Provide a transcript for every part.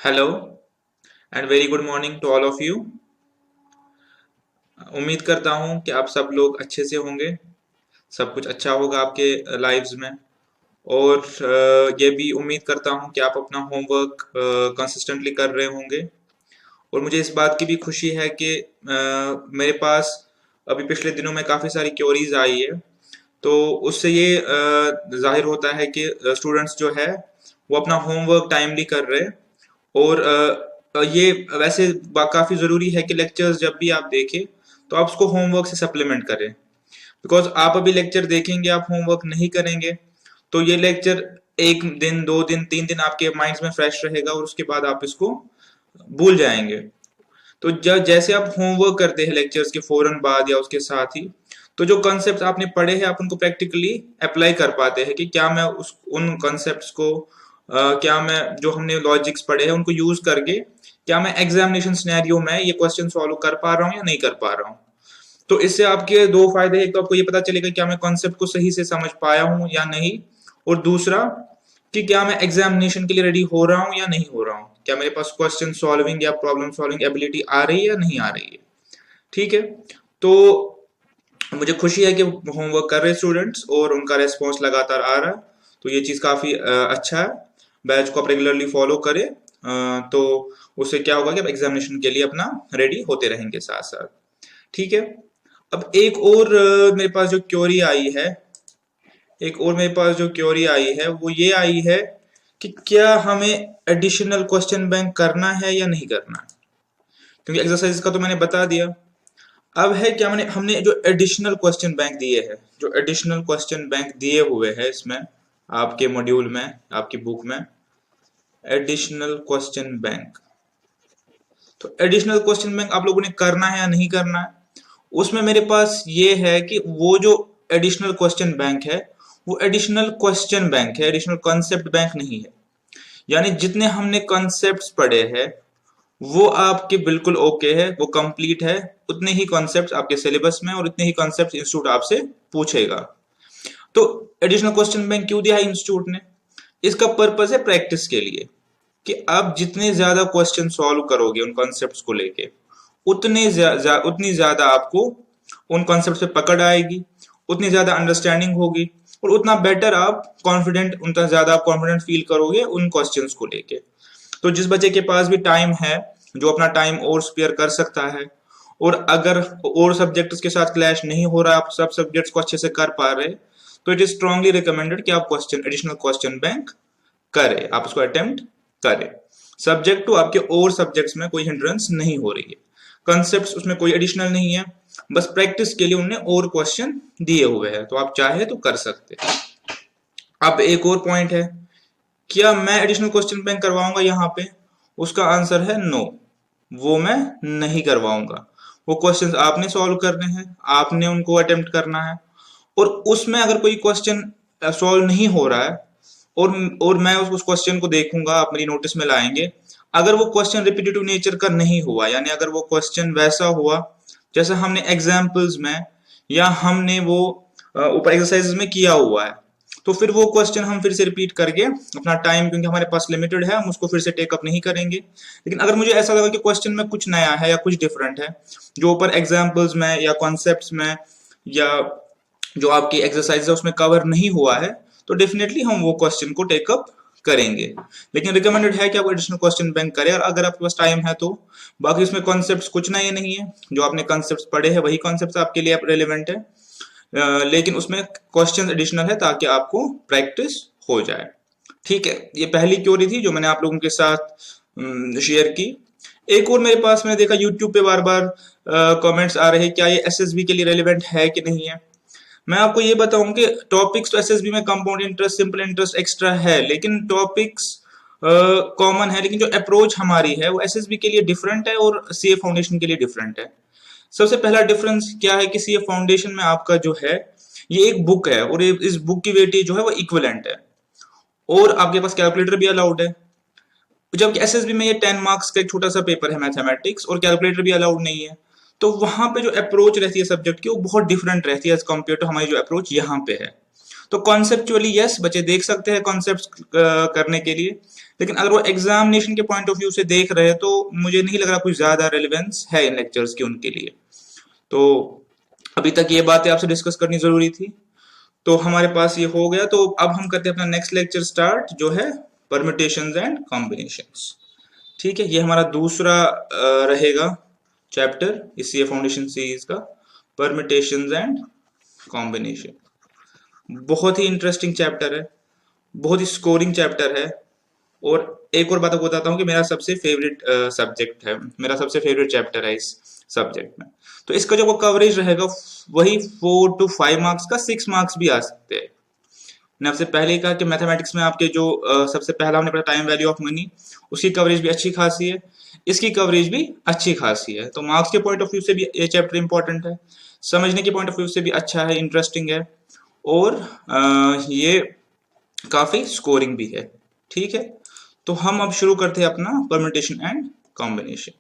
Hello and very good morning to all of you. उम्मीद करता हूँ कि आप सब लोग अच्छे से होंगे। सब कुछ अच्छा होगा आपके लाइव्स में। और ये भी उम्मीद करता हूँ कि आप अपना होमवर्क कंसिस्टेंटली कर रहे होंगे। और मुझे इस बात की भी खुशी है कि मेरे पास अभी पिछले दिनों में काफ़ी सारी क्वेरीज आई है। तो उससे ये जाहिर होता है कि स्टूडेंट्स जो है वो अपना होमवर्क टाइमली कर रहे हैं। और ये वैसे काफी जरूरी है कि लेक्चर्स जब भी आप देखें तो आप उसको होमवर्क से सप्लीमेंट करें। बिकॉज आप अभी लेक्चर देखेंगे, आप होमवर्क नहीं करेंगे, तो ये लेक्चर एक दिन, दो दिन, तीन दिन आपके माइंड्स में फ्रेश रहेगा और उसके बाद आप इसको भूल जाएंगे। तो जब जैसे आप होमवर्क करते हैं लेक्चर्स के फौरन बाद या उसके साथ ही, तो जो कॉन्सेप्ट आपने पढ़े हैं आप उनको प्रैक्टिकली अप्लाई कर पाते हैं कि क्या मैं उस उन कॉन्सेप्ट्स को क्या मैं जो हमने लॉजिक्स पढ़े हैं उनको यूज करके क्या मैं एग्जामिनेशन सिनेरियो में ये क्वेश्चन सॉल्व कर पा रहा हूँ या नहीं कर पा रहा हूँ। तो इससे आपके दो फायदे हैं, एक तो आपको ये पता चलेगा क्या मैं कॉन्सेप्ट को सही से समझ पाया हूँ या नहीं, और दूसरा कि क्या मैं एग्जामिनेशन के लिए रेडी हो रहा हूँ या नहीं हो रहा हूँ, क्या मेरे पास क्वेश्चन सॉल्विंग या प्रॉब्लम सॉल्विंग एबिलिटी आ रही है या नहीं आ रही है। ठीक है। तो मुझे खुशी है कि होमवर्क कर रहे स्टूडेंट्स और उनका रेस्पॉन्स लगातार आ रहा है। तो ये चीज़ काफ़ी अच्छा है। बैच को आप रेगुलरली फॉलो करें, तो उससे क्या होगा कि आप एग्जामिनेशन के लिए अपना रेडी होते रहेंगे साथ साथ। ठीक है। अब एक और मेरे पास जो क्योरी आई है, वो ये आई है कि क्या हमें एडिशनल क्वेश्चन बैंक करना है या नहीं करना है। क्योंकि एक्सरसाइज का तो मैंने बता दिया। अब है क्या, मैंने हमने जो एडिशनल क्वेश्चन बैंक दिए हैं, जो एडिशनल क्वेश्चन बैंक दिए हुए हैं इसमें आपके मॉड्यूल में, आपकी बुक में एडिशनल क्वेश्चन बैंक। तो एडिशनल क्वेश्चन बैंक आप लोगों ने करना है या नहीं करना है। उसमें मेरे पास ये है कि वो जो एडिशनल क्वेश्चन बैंक है वो एडिशनल क्वेश्चन बैंक है, एडिशनल कॉन्सेप्ट बैंक नहीं है। यानी जितने हमने कॉन्सेप्ट्स पढ़े हैं वो आपके बिल्कुल ओके है, वो कंप्लीट है। उतने ही कॉन्सेप्ट्स आपके सिलेबस में और उतने ही कॉन्सेप्ट्स इंस्टीट्यूट आपसे पूछेगा। तो एडिशनल क्वेश्चन बैंक क्यों दिया है इंस्टीट्यूट ने? इसका पर्पस है प्रैक्टिस के लिए, कि आप जितने ज्यादा क्वेश्चन सॉल्व करोगे उन कॉन्सेप्ट्स को लेके उतनी ज्यादा आपको उन कॉन्सेप्ट पे पकड़ आएगी, उतनी ज्यादा अंडरस्टैंडिंग होगी, और उतना बेटर आप कॉन्फिडेंट, उतना ज्यादा आप कॉन्फिडेंट फील करोगे उन क्वेश्चंस को लेके। तो जिस बच्चे के पास भी टाइम है, जो अपना टाइम और स्पेयर कर सकता है, और अगर और सब्जेक्ट्स के साथ क्लैश नहीं हो रहा, आप सब सब्जेक्ट्स को अच्छे से कर पा रहे, तो इट इज स्ट्रांगली रिकमेंडेड कि आप क्वेश्चन एडिशनल क्वेश्चन बैंक करें, आप उसको अटेम्प्ट करें। सब्जेक्ट टू आपके और सब्जेक्ट्स में कोई हिंड्रेंस नहीं हो रही है, कंसेप्ट उसमें कोई एडिशनल नहीं है, बस प्रैक्टिस के लिए उन्होंने और क्वेश्चन दिए हुए हैं, तो आप चाहे तो कर सकते हैं। अब एक और पॉइंट है, क्या मैं एडिशनल क्वेश्चन बैंक करवाऊंगा यहाँ पे? उसका आंसर है नो, वो मैं नहीं करवाऊंगा। वो क्वेश्चंस आपने सॉल्व करने हैं, आपने उनको अटेम्प्ट करना है। और उसमें अगर कोई क्वेश्चन सॉल्व नहीं हो रहा है और मैं उस क्वेश्चन को देखूंगा, आप मेरी नोटिस में लाएंगे, अगर वो क्वेश्चन रिपीटेटिव नेचर का नहीं हुआ, यानी अगर वो क्वेश्चन वैसा हुआ जैसा हमने एग्जाम्पल्स में या हमने वो ऊपर एक्सरसाइजेस में किया हुआ है, तो फिर वो क्वेश्चन हम फिर से रिपीट करके अपना टाइम, क्योंकि हमारे पास लिमिटेड है, हम उसको फिर से टेकअप नहीं करेंगे। लेकिन अगर मुझे ऐसा लगा कि क्वेश्चन में कुछ नया है या कुछ डिफरेंट है जो ऊपर एग्जाम्पल्स में या कॉन्सेप्ट्स में या जो आपकी एक्सरसाइज है उसमें कवर नहीं हुआ है, तो डेफिनेटली हम वो क्वेश्चन को टेकअप करेंगे। लेकिन रिकमेंडेड है कि आप एडिशनल क्वेश्चन बैंक करें, और अगर आपके पास टाइम है तो। बाकी इसमें कॉन्सेप्ट्स कुछ नए नहीं है, जो आपने कॉन्सेप्ट्स पढ़े हैं वही कॉन्सेप्ट्स आपके लिए रेलिवेंट है। लेकिन उसमें क्वेश्चन एडिशनल है ताकि आपको प्रैक्टिस हो जाए। ठीक है, ये पहली क्योरी थी जो मैंने आप लोगों के साथ शेयर की। एक और मेरे पास, मैंने देखा यूट्यूब पे बार बार कमेंट्स आ रहे हैं क्या ये एसएसबी के लिए रेलिवेंट है कि नहीं है। मैं आपको ये बताऊं कि टॉपिक्स तो एसएसबी में compound interest, simple interest extra है, लेकिन टॉपिक्स कॉमन है, लेकिन जो अप्रोच हमारी है वो एसएसबी के लिए डिफरेंट है और सीए फाउंडेशन के लिए डिफरेंट है। सबसे पहला डिफरेंस क्या है कि सीए फाउंडेशन में आपका जो है ये एक बुक है, और इस बुक की वेटेज जो है वो इक्विवेलेंट है, और आपके पास कैलकुलेटर भी अलाउड है। जबकि एसएसबी में ये 10 मार्क्स का एक छोटा सा पेपर है मैथमेटिक्स, और कैलकुलेटर भी अलाउड नहीं है। तो वहां पे जो अप्रोच रहती है सब्जेक्ट की वो बहुत डिफरेंट रहती है एज कम्पेयर टू हमारी जो अप्रोच यहाँ पे है। तो कॉन्सेप्चुअली यस, बच्चे देख सकते हैं कॉन्सेप्ट करने के लिए, लेकिन अगर वो एग्जामिनेशन के पॉइंट ऑफ व्यू से देख रहे हैं तो मुझे नहीं लग रहा कुछ ज्यादा रेलिवेंस है इन लेक्चर्स की उनके लिए। तो अभी तक ये बातें आपसे डिस्कस करनी जरूरी थी। तो हमारे पास ये हो गया, तो अब हम करते हैं अपना नेक्स्ट लेक्चर स्टार्ट, जो है परम्यूटेशंस एंड कॉम्बिनेशंस। ठीक है, ये हमारा दूसरा रहेगा चैप्टर इस ये फाउंडेशन सीरीज का, परम्यूटेशंस एंड कॉम्बिनेशन। बहुत ही इंटरेस्टिंग चैप्टर है, बहुत ही स्कोरिंग चैप्टर है। और एक और बात आपको बताता हूँ कि मेरा सबसे फेवरेट सब्जेक्ट है, मेरा सबसे फेवरेट चैप्टर है इस सब्जेक्ट में। तो इसका जो कवरेज रहेगा वही 4 to 5 मार्क्स का, 6 मार्क्स भी आ सकते हैं। मैंने आपसे पहले ही कहा कि मैथमेटिक्स में आपके जो सबसे पहला हमने पढ़ा टाइम वैल्यू ऑफ मनी, उसकी कवरेज भी अच्छी खासी है, इसकी कवरेज भी अच्छी खासी है। तो मार्क्स के पॉइंट ऑफ व्यू से भी ये चैप्टर इंपॉर्टेंट है, समझने के पॉइंट ऑफ व्यू से भी अच्छा है, इंटरेस्टिंग है, और ये काफी स्कोरिंग भी है। ठीक है, तो हम अब शुरू करते हैं अपना परम्यूटेशन एंड कॉम्बिनेशन।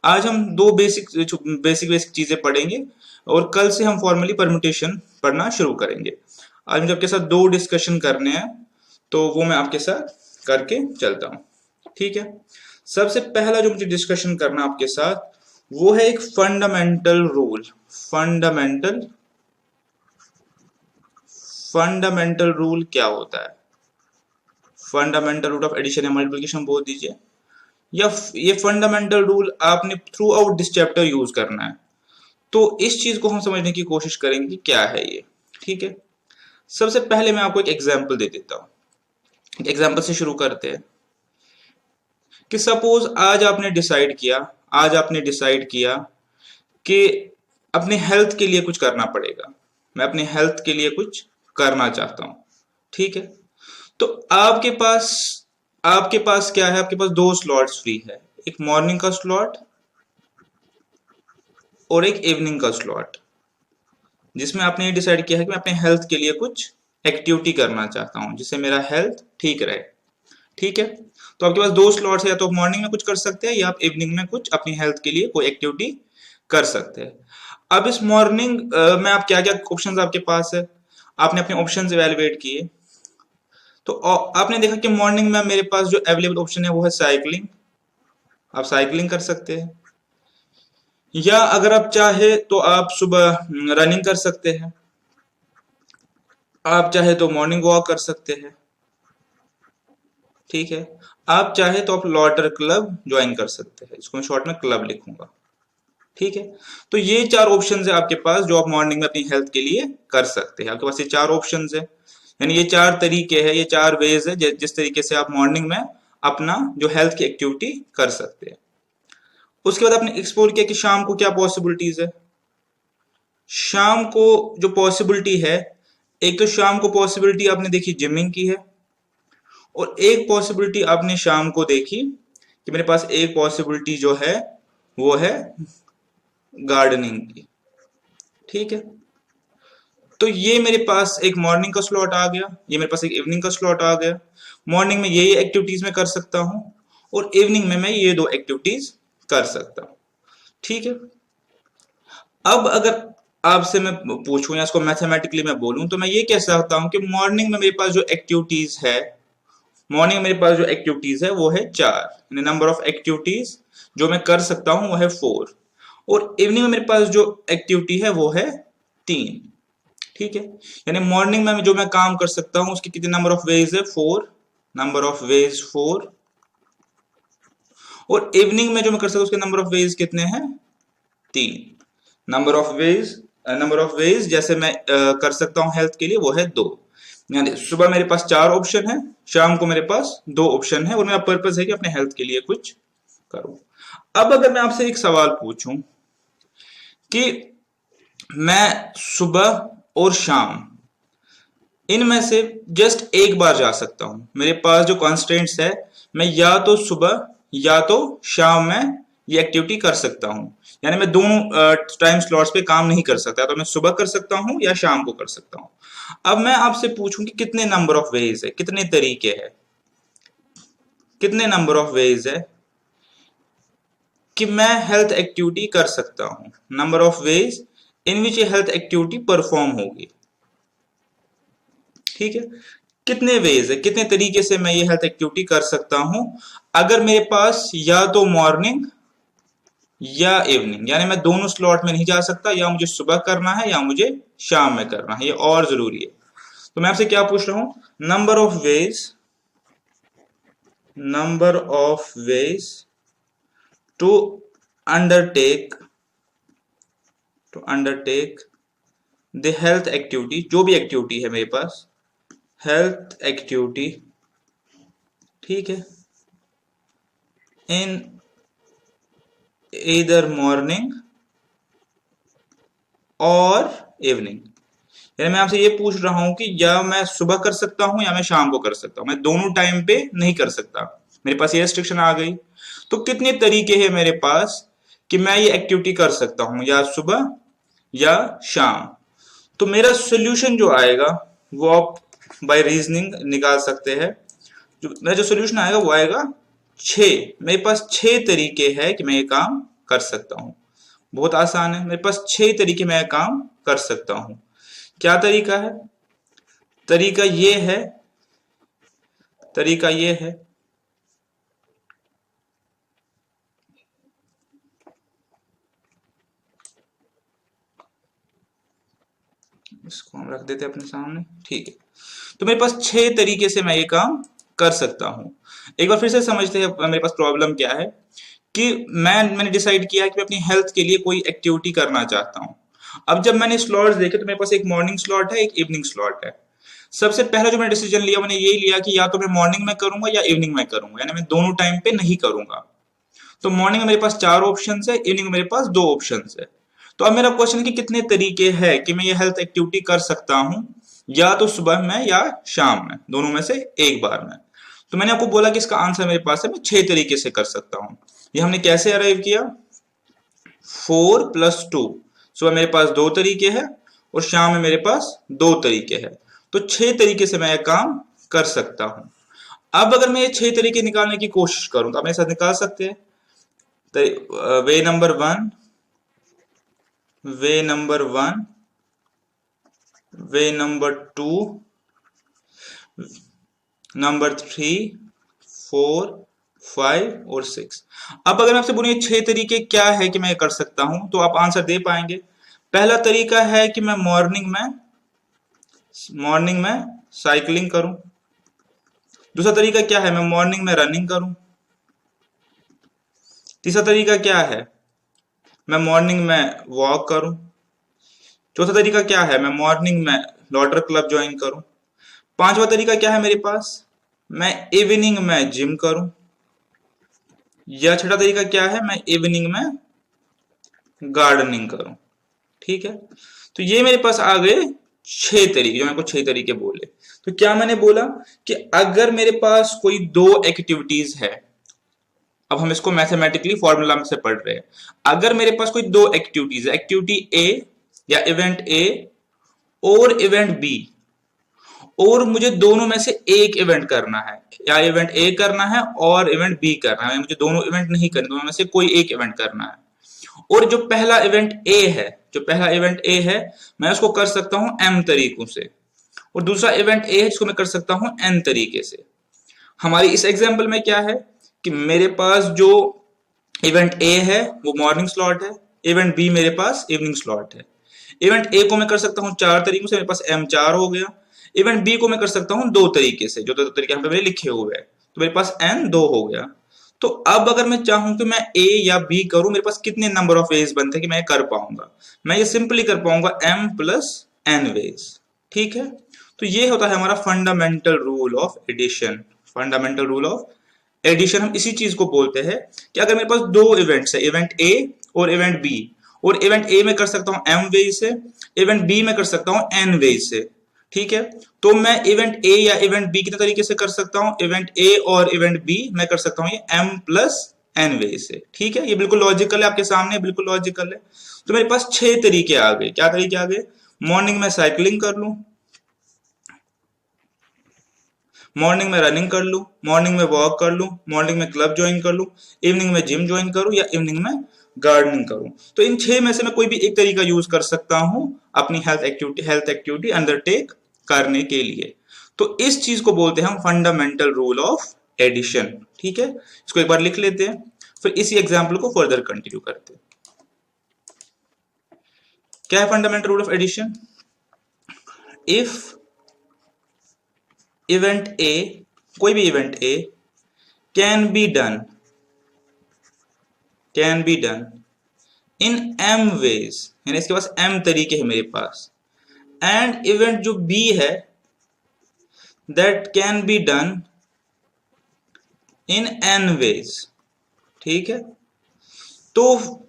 आज हम दो बेसिक चीजें पढ़ेंगे और कल से हम फॉर्मली परम्यूटेशन पढ़ना शुरू करेंगे। आज मुझे आपके साथ दो डिस्कशन करने हैं, तो वो मैं आपके साथ करके चलता हूँ। ठीक है, सबसे पहला जो मुझे डिस्कशन करना आपके साथ वो है एक फंडामेंटल रूल। फंडामेंटल रूल क्या होता है? फंडामेंटल रूल ऑफ एडिशन या मल्टीप्लिकेशन बोल दीजिए, या ये फंडामेंटल रूल आपने through out this chapter use करना है। तो इस चीज को हम समझने की कोशिश करेंगे कि क्या है ये। ठीक है, सबसे पहले मैं आपको एक एग्जांपल दे देता हूं। एग्जांपल से शुरू करते हैं कि सपोज आज आपने डिसाइड किया कि अपने हेल्थ के लिए कुछ करना पड़ेगा, मैं अपने हेल्थ के लिए कुछ करना चाहता हूं। ठीक है, तो आपके पास क्या है? आपके पास दो स्लॉट्स फ्री है, एक मॉर्निंग का स्लॉट और एक इवनिंग का स्लॉट, जिसमें आपने ये डिसाइड किया है कि मैं अपने हेल्थ के लिए कुछ एक्टिविटी करना चाहता हूं जिससे मेरा हेल्थ ठीक रहे। ठीक है, तो आपके पास दो स्लॉट्स है, या तो मॉर्निंग में कुछ कर सकते हैं या आप इवनिंग में कुछ अपनी हेल्थ के लिए कोई एक्टिविटी कर सकते हैं। अब इस मॉर्निंग में आप क्या क्या ऑप्शंस आपके पास है, आपने अपने ऑप्शंस इवैल्यूएट किए, तो आपने देखा कि मॉर्निंग में मेरे पास जो अवेलेबल ऑप्शन है वो है साइकिलिंग। आप साइकिलिंग कर सकते हैं, या अगर आप चाहे तो आप सुबह रनिंग कर सकते हैं, आप चाहे तो मॉर्निंग वॉक कर सकते हैं। ठीक है, आप चाहे तो आप लॉटर क्लब ज्वाइन कर सकते हैं, इसको मैं शॉर्ट में क्लब लिखूंगा। ठीक है, तो ये चार ऑप्शंस है आपके पास जो आप मॉर्निंग में अपनी हेल्थ के लिए कर सकते हैं। आपके पास ये चार ऑप्शंस है, यानी ये चार तरीके हैं, ये चार वेज है जिस तरीके से आप मॉर्निंग में अपना जो हेल्थ की एक्टिविटी कर सकते हैं। उसके बाद आपने एक्सप्लोर किया कि शाम को क्या पॉसिबिलिटीज है। शाम को जो पॉसिबिलिटी है, एक तो शाम को पॉसिबिलिटी आपने देखी जिमिंग की है, और एक पॉसिबिलिटी आपने शाम को देखी कि मेरे पास एक पॉसिबिलिटी जो है वो है गार्डनिंग की। ठीक है, तो ये मेरे पास एक मॉर्निंग का स्लॉट आ गया, ये मेरे पास एक इवनिंग का स्लॉट आ गया। मॉर्निंग में ये एक्टिविटीज में कर सकता हूं और इवनिंग में मैं ये दो एक्टिविटीज कर सकता हूं। ठीक है, अब अगर आपसे मैं पूछूं या इसको मैथमेटिकली मैं बोलूं तो मैं ये कह सकता हूं कि मॉर्निंग में मेरे पास जो एक्टिविटीज है, वो है 4, नंबर ऑफ एक्टिविटीज जो मैं कर सकता हूं वो है 4, और इवनिंग में मेरे पास जो एक्टिविटी है वो है 3। ठीक है, यानी मॉर्निंग में जो मैं काम कर सकता हूं उसके कितने नंबर ऑफ वेज है? 4, नंबर ऑफ वेज 4, और इवनिंग में जो मैं कर सकता हूं उसके नंबर ऑफ वेज कितने हैं? 3। नंबर ऑफ वेज जैसे मैं कर सकता हूं हेल्थ के लिए वो है 2। यानी सुबह मेरे पास 4 ऑप्शन है, शाम को मेरे पास 2 ऑप्शन है, और मेरा पर्पस है कि अपने हेल्थ के लिए कुछ करूं। अब अगर मैं आपसे एक सवाल पूछूं कि मैं सुबह और शाम इनमें से जस्ट एक बार जा सकता हूं, मेरे पास जो कॉन्स्टेंट्स है, मैं या तो सुबह या तो शाम में ये एक्टिविटी कर सकता हूं, यानी मैं दोनों टाइम स्लॉट्स पे काम नहीं कर सकता, तो मैं सुबह कर सकता हूं या शाम को कर सकता हूं। अब मैं आपसे पूछूं कि कितने नंबर ऑफ वेज है, कितने तरीके हैं, कितने नंबर ऑफ वेज है कि मैं हेल्थ एक्टिविटी कर सकता हूं, number of ways in which health activity perform होगी। ठीक है, कितने वेज है, कितने तरीके से मैं ये हेल्थ एक्टिविटी कर सकता हूं अगर मेरे पास या तो मॉर्निंग या इवनिंग, यानी मैं दोनों स्लॉट में नहीं जा सकता, या मुझे सुबह करना है या मुझे शाम में करना है, ये और जरूरी है। तो मैं आपसे क्या पूछ रहा हूं, number of ways to undertake the health activity, जो भी एक्टिविटी है मेरे पास, हेल्थ एक्टिविटी, ठीक है, इन ईदर मॉर्निंग और इवनिंग। यानी मैं आपसे ये पूछ रहा हूं कि या मैं सुबह कर सकता हूं या मैं शाम को कर सकता हूं, मैं दोनों टाइम पे नहीं कर सकता, मेरे पास ये रिस्ट्रिक्शन आ गई। तो कितने तरीके हैं मेरे पास कि मैं ये एक्टिविटी कर सकता हूं, या सुबह या शाम। तो मेरा सोल्यूशन जो आएगा वो आप बाय रीजनिंग निकाल सकते हैं। जो मेरा जो सोल्यूशन आएगा वो आएगा 6। मेरे पास 6 तरीके हैं कि मैं ये काम कर सकता हूं। बहुत आसान है, मेरे पास 6 तरीके मैं ये काम कर सकता हूं। क्या तरीका है? तरीका ये है, तरीका ये है, इसको हम रख देते हैं अपने सामने, ठीक है। तो मेरे पास 6 तरीके से मैं ये काम कर सकता हूं। एक बार फिर से समझते हैं मेरे पास प्रॉब्लम क्या है। कि मैंने डिसाइड किया है कि मैं अपनी हेल्थ के लिए कोई एक्टिविटी करना चाहता हूं। अब जब मैंने स्लॉट्स देखे तो मेरे पास एक मॉर्निंग स्लॉट है, एक इवनिंग स्लॉट है। सबसे पहला जो मैंने डिसीजन लिया, मैंने ये लिया कि या तो मैं मॉर्निंग में करूंगा या इवनिंग में करूंगा, यानी मैं दोनों टाइम पे नहीं करूंगा। तो मॉर्निंग में मेरे पास 4 ऑप्शन है, इवनिंग में मेरे पास 2 ऑप्शन है। तो अब मेरा क्वेश्चन है कि कितने तरीके हैं कि मैं ये हेल्थ एक्टिविटी कर सकता हूं, या तो सुबह में या शाम में, दोनों में से एक बार में। तो मैंने आपको बोला कि इसका आंसर मेरे पास है, मैं 6 तरीके से कर सकता हूं। ये हमने कैसे अराइव किया, 4+2। सुबह मेरे पास 2 तरीके हैं और शाम में मेरे पास 2 तरीके हैं। तो 6 तरीके से मैं यह काम कर सकता हूं। अब अगर मैं ये 6 तरीके निकालने की कोशिश करूं तो आप मेरे साथ निकाल सकते हैं। वे नंबर 1, वे नंबर 1, वे नंबर 2, नंबर 3, 4, 5 और 6। अब अगर मैं आपसे बोलूं ये 6 तरीके क्या है कि मैं कर सकता हूं, तो आप आंसर दे पाएंगे। पहला तरीका है कि मैं मॉर्निंग में साइकिलिंग करूं। दूसरा तरीका क्या है, मैं मॉर्निंग में रनिंग करूं। तीसरा तरीका क्या है, मैं मॉर्निंग में वॉक करूं। चौथा तरीका क्या है, मैं मॉर्निंग में लॉटर क्लब ज्वाइन करूं। पांचवा तरीका क्या है मेरे पास, मैं इवनिंग में जिम करूं। या छठा तरीका क्या है, मैं इवनिंग में गार्डनिंग करूं। ठीक है, तो ये मेरे पास आ गए 6 तरीके, जो मेरे को 6 तरीके बोले। तो क्या मैंने बोला कि अगर मेरे पास कोई 2 एक्टिविटीज है, अब हम इसको मैथमेटिकली फॉर्मूला से पढ़ रहे हैं। अगर मेरे पास कोई 2 एक्टिविटीज है, एक्टिविटी ए या इवेंट ए और इवेंट बी, और मुझे दोनों में से एक इवेंट करना है, या इवेंट ए करना है और इवेंट बी करना है, मुझे दोनों इवेंट नहीं करने, दोनों में से कोई एक इवेंट करना है। और जो पहला इवेंट ए है, मैं उसको कर सकता हूं m तरीकों से, और दूसरा इवेंट ए है जिसको मैं कर सकता हूं n तरीके से। हमारी इस एग्जांपल में क्या है कि मेरे पास जो इवेंट ए है वो मॉर्निंग स्लॉट है, इवेंट बी मेरे पास इवनिंग स्लॉट है। इवेंट ए को मैं कर सकता हूं 4 तरीकों से, मेरे पास m4 हो गया। इवेंट बी को मैं कर सकता हूं 2 तरीके से, जो 2 तरीके यहाँ पे मेरे लिखे हुए हैं, तो मेरे पास n2 हो गया। तो अब अगर मैं चाहूं कि मैं ए या बी करूं, मेरे पास कितने नंबर ऑफ वेज बनते हैं कि मैं कर पाऊंगा, मैं ये सिंपली कर पाऊंगा m+n वेज। ठीक है, तो ये होता है हमारा fundamental rule of addition. Fundamental rule of addition हम इसी चीज को बोलते हैं कि अगर मेरे पास 2 इवेंट्स है, इवेंट ए और इवेंट बी, और इवेंट ए में कर सकता हूं m वेज से, इवेंट बी में कर सकता हूं n वेज से। ठीक है, तो मैं इवेंट ए या इवेंट बी कितने तरीके से कर सकता हूं, इवेंट ए और इवेंट बी मैं कर सकता हूं ये m+n वे से। ठीक है, ये बिल्कुल लॉजिकल है, आपके सामने बिल्कुल लॉजिकल है। तो मेरे पास 6 तरीके आ गए। क्या तरीके आ गए, मॉर्निंग में साइकिलिंग कर लूं, मॉर्निंग में रनिंग कर लूं, मॉर्निंग में वॉक कर लूं, मॉर्निंग में क्लब ज्वाइन कर लूं, इवनिंग में जिम ज्वाइन करूं, या इवनिंग में गार्डनिंग करूं। तो इन 6 में से मैं कोई भी एक तरीका यूज कर सकता हूं अपनी हेल्थ एक्टिविटी अंडरटेक करने के लिए। तो इस चीज को बोलते हैं हम फंडामेंटल रूल ऑफ एडिशन। ठीक है, इसको एक बार लिख लेते हैं, फिर इसी एग्जाम्पल को फर्दर कंटिन्यू करते हैं। क्या है fundamental rule of addition? If event A, कोई भी event A can be done in m ways, यानी इसके पास m तरीके हैं मेरे पास, एंड इवेंट जो b है that can be done in n ways. ठीक है, तो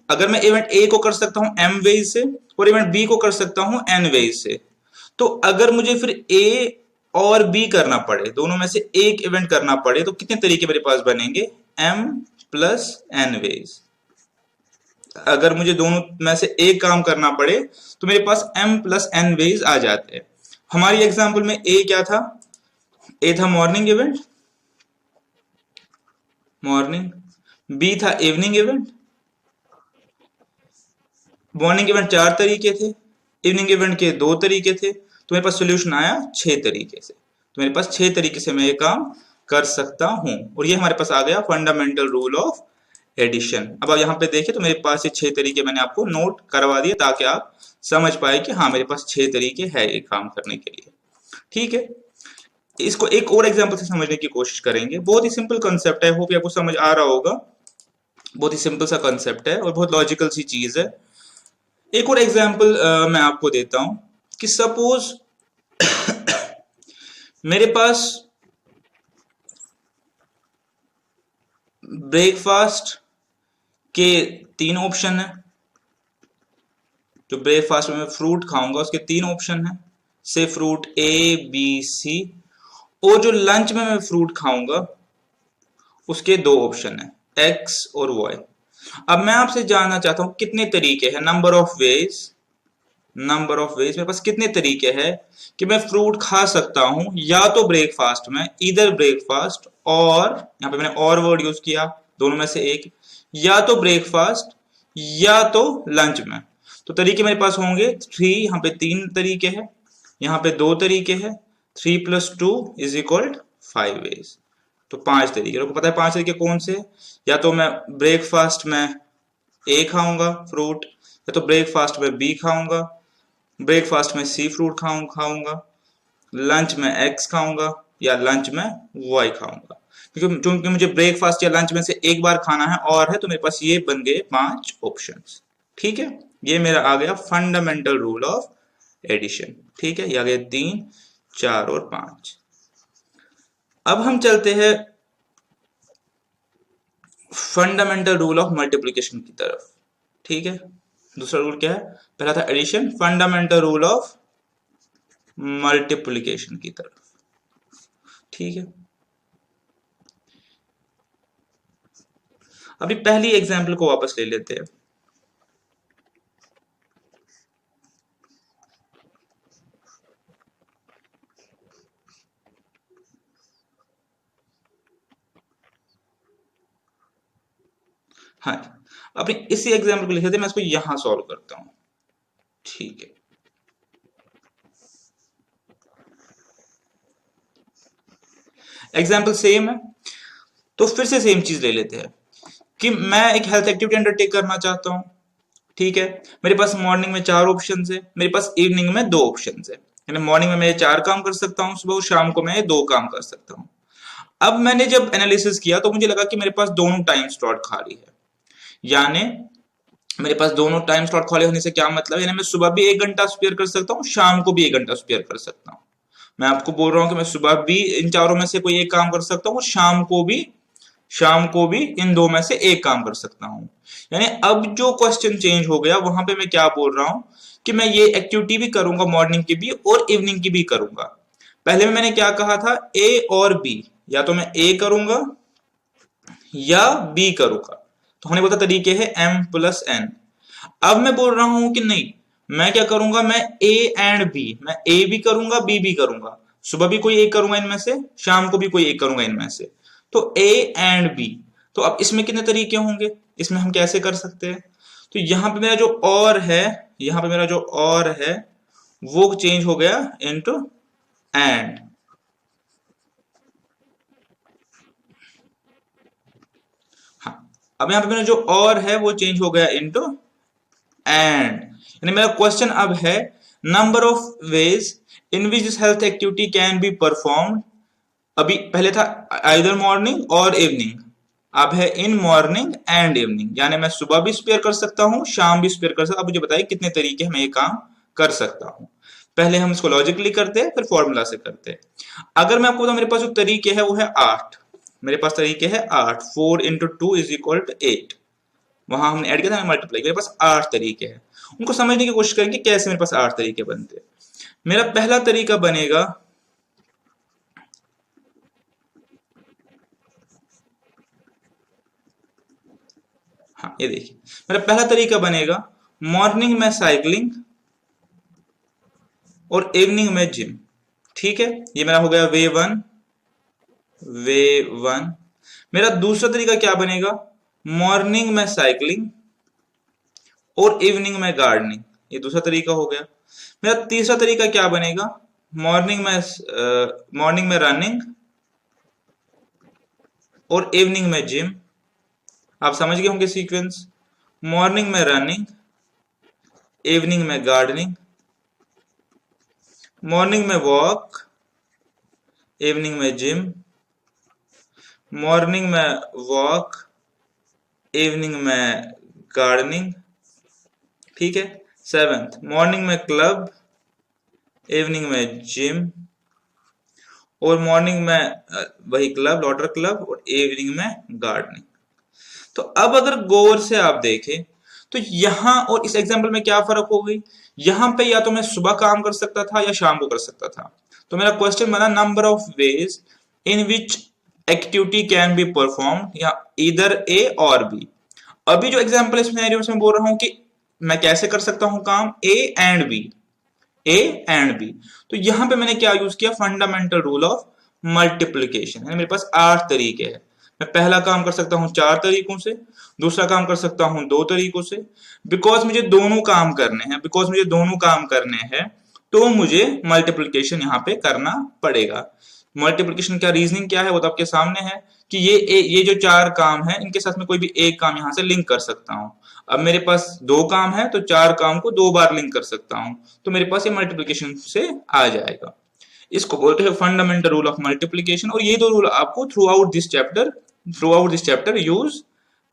अगर मैं इवेंट a को कर सकता हूं m वेज से और इवेंट b को कर सकता हूं n वेज से, तो अगर मुझे फिर a और b करना पड़े, दोनों में से एक इवेंट करना पड़े, तो कितने तरीके मेरे पास बनेंगे? m plus n ways. अगर मुझे दोनों में से एक काम करना पड़े तो मेरे पास m प्लस n वेज आ जाते हैं। हमारी एग्जांपल में a क्या था? a था मॉर्निंग इवेंट, b था इवनिंग इवेंट। मॉर्निंग इवेंट 4 तरीके थे, इवनिंग इवेंट के 2 तरीके थे, तो मेरे पास सोल्यूशन आया 6 तरीके से। तो मेरे पास 6 तरीके से मैं ये काम कर सकता हूं, और ये हमारे पास आ गया फंडामेंटल रूल ऑफ एडिशन। अब आप यहाँ पे देखिए तो मेरे पास ये 6 तरीके मैंने आपको नोट करवा दिए ताकि आप समझ पाए कि हाँ मेरे पास 6 तरीके है ये काम करने के लिए। ठीक है, इसको एक और एग्जांपल से समझने की कोशिश करेंगे। बहुत ही सिंपल कंसेप्ट है, होप आपको समझ आ रहा होगा। बहुत ही सिंपल सा कंसेप्ट है और बहुत लॉजिकल सी चीज है। एक और एग्जांपल मैं आपको देता हूं कि सपोज मेरे पास ब्रेकफास्ट के 3 ऑप्शन है। जो ब्रेकफास्ट में मैं फ्रूट खाऊंगा उसके 3 ऑप्शन है, से फ्रूट ए बी सी, और जो लंच में मैं फ्रूट खाऊंगा उसके 2 ऑप्शन है, एक्स और वाई। अब मैं आपसे जानना चाहता हूं कितने तरीके हैं, नंबर ऑफ वेज मेरे पास कितने तरीके हैं कि मैं फ्रूट खा सकता हूं, या तो ब्रेकफास्ट में, इधर ब्रेकफास्ट, और यहां पे मैंने और वर्ड यूज किया, दोनों में से एक, या तो ब्रेकफास्ट या तो लंच में। तो तरीके मेरे पास होंगे 3, यहाँ पे 3 तरीके हैं, यहाँ पे 2 तरीके हैं, 3 + 2 = 5 वेज। तो 5 तरीके, आपको पता है 5 तरीके कौन से? या तो मैं ब्रेकफास्ट में ए खाऊंगा फ्रूट, या तो ब्रेकफास्ट में बी खाऊंगा, ब्रेकफास्ट में सी फ्रूट खाऊंगा, लंच में एक्स खाऊंगा, या लंच में वाई खाऊंगा। क्योंकि मुझे ब्रेकफास्ट या लंच में से एक बार खाना है और है, तो मेरे पास ये बन गए 5 ऑप्शंस। ठीक है, ये मेरा आ गया फंडामेंटल रूल ऑफ एडिशन। ठीक है, ये आ गया 3, 4 और 5। अब हम चलते हैं फंडामेंटल रूल ऑफ मल्टीप्लिकेशन की तरफ। ठीक है, दूसरा रूल क्या है? पहला था addition, fundamental rule of multiplication की तरफ। ठीक है, अभी पहली एग्जांपल को वापस ले लेते हैं। हाँ, अपनी इसी एग्जांपल को लिख लेते हैं, मैं इसको यहां सॉल्व करता हूं। ठीक है, एग्जाम्पल सेम है, तो फिर से सेम चीज ले लेते हैं कि मैं एक हेल्थ एक्टिविटी अंडरटेक करना चाहता हूं। ठीक है, मेरे पास मॉर्निंग में 4 ऑप्शन है, मेरे पास इवनिंग में 2 ऑप्शन है, यानी मॉर्निंग में मैं 4 काम कर सकता हूं सुबह, और शाम को मैं 2 काम कर सकता हूं। अब मैंने जब एनालिसिस किया तो मुझे लगा कि मेरे पास दोनों टाइम स्लॉट खाली है, यानी मेरे पास दोनों टाइम स्लॉट खाली होने से क्या मतलब है, यानी मैं सुबह भी 1 घंटा स्पेयर कर सकता हूँ, शाम को भी 1 घंटा स्पेयर कर सकता हूँ। मैं आपको बोल रहा हूं कि मैं सुबह भी इन चारों में से कोई एक काम कर सकता हूँ, और शाम को भी इन 2 में से एक काम कर सकता हूं। यानी अब जो क्वेश्चन चेंज हो गया, वहां पे मैं क्या बोल रहा हूं कि मैं ये एक्टिविटी भी करूंगा, मॉर्निंग की भी और इवनिंग की भी करूंगा। पहले में मैंने क्या कहा था, ए और बी, या तो मैं ए करूंगा या बी करूंगा, तो हमने बोला तरीके है m + n। अब मैं बोल रहा हूं कि नहीं, मैं क्या करूंगा, मैं ए एंड बी, मैं ए भी करूंगा बी भी करूंगा, सुबह भी कोई एक करूंगा इनमें से, शाम को भी कोई एक करूंगा इनमें से, तो ए एंड बी। तो अब इसमें कितने तरीके होंगे, इसमें हम कैसे कर सकते हैं? तो यहां पे मेरा जो और है, यहां पे मेरा जो और है वो चेंज हो गया इनटू एंड। अब यहाँ पे मेरा जो और है वो चेंज हो गया इनटू एंड, यानी मेरा क्वेश्चन अब है number of ways in which health activity can be performed. अभी पहले था आइदर मॉर्निंग और इवनिंग, अब है इन मॉर्निंग एंड इवनिंग, यानी मैं सुबह भी स्पेयर कर सकता हूँ, शाम भी स्पेयर कर सकता हूँ। अब मुझे बताइए कितने तरीके मैं ये काम कर सकता हूँ। पहले हम इसको लॉजिकली करते हैं, फिर फॉर्मूला से करते हैं। अगर मैं आपको बताऊं मेरे पास जो तरीके है वो है 8, मेरे पास तरीके है 8, 4 इंटू 2 इज इक्वल टू 8, वहां हमने ऐड किया था मल्टीप्लाई, मेरे पास 8 तरीके हैं। उनको समझने की कोशिश करेंगे कैसे मेरे पास 8 तरीके बनते हैं। मेरा पहला तरीका बनेगा, हाँ ये देखिए, मेरा पहला तरीका बनेगा मॉर्निंग में साइकिलिंग और इवनिंग में जिम। ठीक है, ये मेरा हो गया वे वन, वे वन। मेरा दूसरा तरीका क्या बनेगा, मॉर्निंग में साइकिलिंग और इवनिंग में गार्डनिंग, ये दूसरा तरीका हो गया। मेरा तीसरा तरीका क्या बनेगा, मॉर्निंग में रनिंग और इवनिंग में जिम। आप समझ गए होंगे सीक्वेंस, मॉर्निंग में रनिंग, इवनिंग में गार्डनिंग, मॉर्निंग में वॉक, इवनिंग में जिम, मॉर्निंग में वॉक, इवनिंग में गार्डनिंग। ठीक है, सेवेंथ मॉर्निंग में क्लब, इवनिंग में जिम, और मॉर्निंग में वही क्लब, लॉटर क्लब, और इवनिंग में गार्डनिंग। तो अब अगर गौर से आप देखें तो यहां और इस एग्जाम्पल में क्या फर्क हो गई, यहां पे या तो मैं सुबह काम कर सकता था या शाम को कर सकता था। तो मेरा क्वेश्चन बना number of ways in which activity can be perform, या इधर ए और बी। अभी जो एग्जाम्पल इस सिनेरियो में बोल रहा हूं कि मैं कैसे कर सकता हूं काम, A and B, A and B. तो यहां पे मैंने क्या यूज किया, फंडामेंटल रूल ऑफ मल्टीप्लीकेशन। मेरे पास 8 तरीके हैं, मैं पहला काम कर सकता हूं 4 तरीकों से, दूसरा काम कर सकता हूं 2 तरीकों से। बिकॉज मुझे दोनों काम करने हैं, बिकॉज मुझे दोनों काम करने हैं, तो मुझे मल्टीप्लीकेशन यहां पे करना पड़ेगा। मल्टीप्लीकेशन का रीजनिंग क्या है वो तो आपके सामने है कि ये जो 4 काम है इनके साथ में कोई भी एक काम यहां से लिंक कर सकता हूं। अब मेरे पास 2 काम है तो 4 काम को 2 बार लिंक कर सकता हूं, तो मेरे पास ये मल्टीप्लीकेशन से आ जाएगा। इसको बोलते हैं फंडामेंटल रूल ऑफ मल्टीप्लीकेशन, और ये 2 रूल आपको through out this chapter use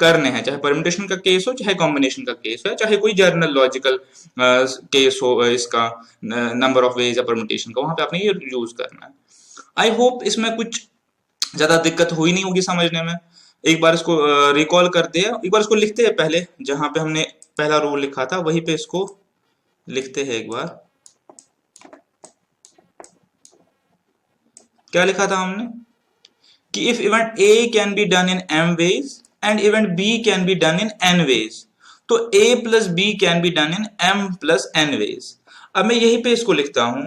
करने हैं, चाहे परम्यूटेशन का केस हो, चाहे कॉम्बिनेशन का केस हो, चाहे कोई जर्नल लॉजिकल केस हो, इसका नंबर ऑफ वेज या परम्यूटेशन का, वहां पे आपने ये यूज करना है। आई होप इसमें कुछ ज्यादा दिक्कत हुई नहीं होगी समझने में। एक बार इसको रिकॉल करते हैं, एक बार इसको लिखते हैं, पहले जहां पे हमने पहला रूल लिखा था वहीं पे इसको लिखते हैं एक बार। क्या लिखा था हमने कि if event A can be done in m ways and event b can be done in n ways, तो a plus b can be done in m plus n ways. अब मैं यहीं पे इसको लिखता हूं,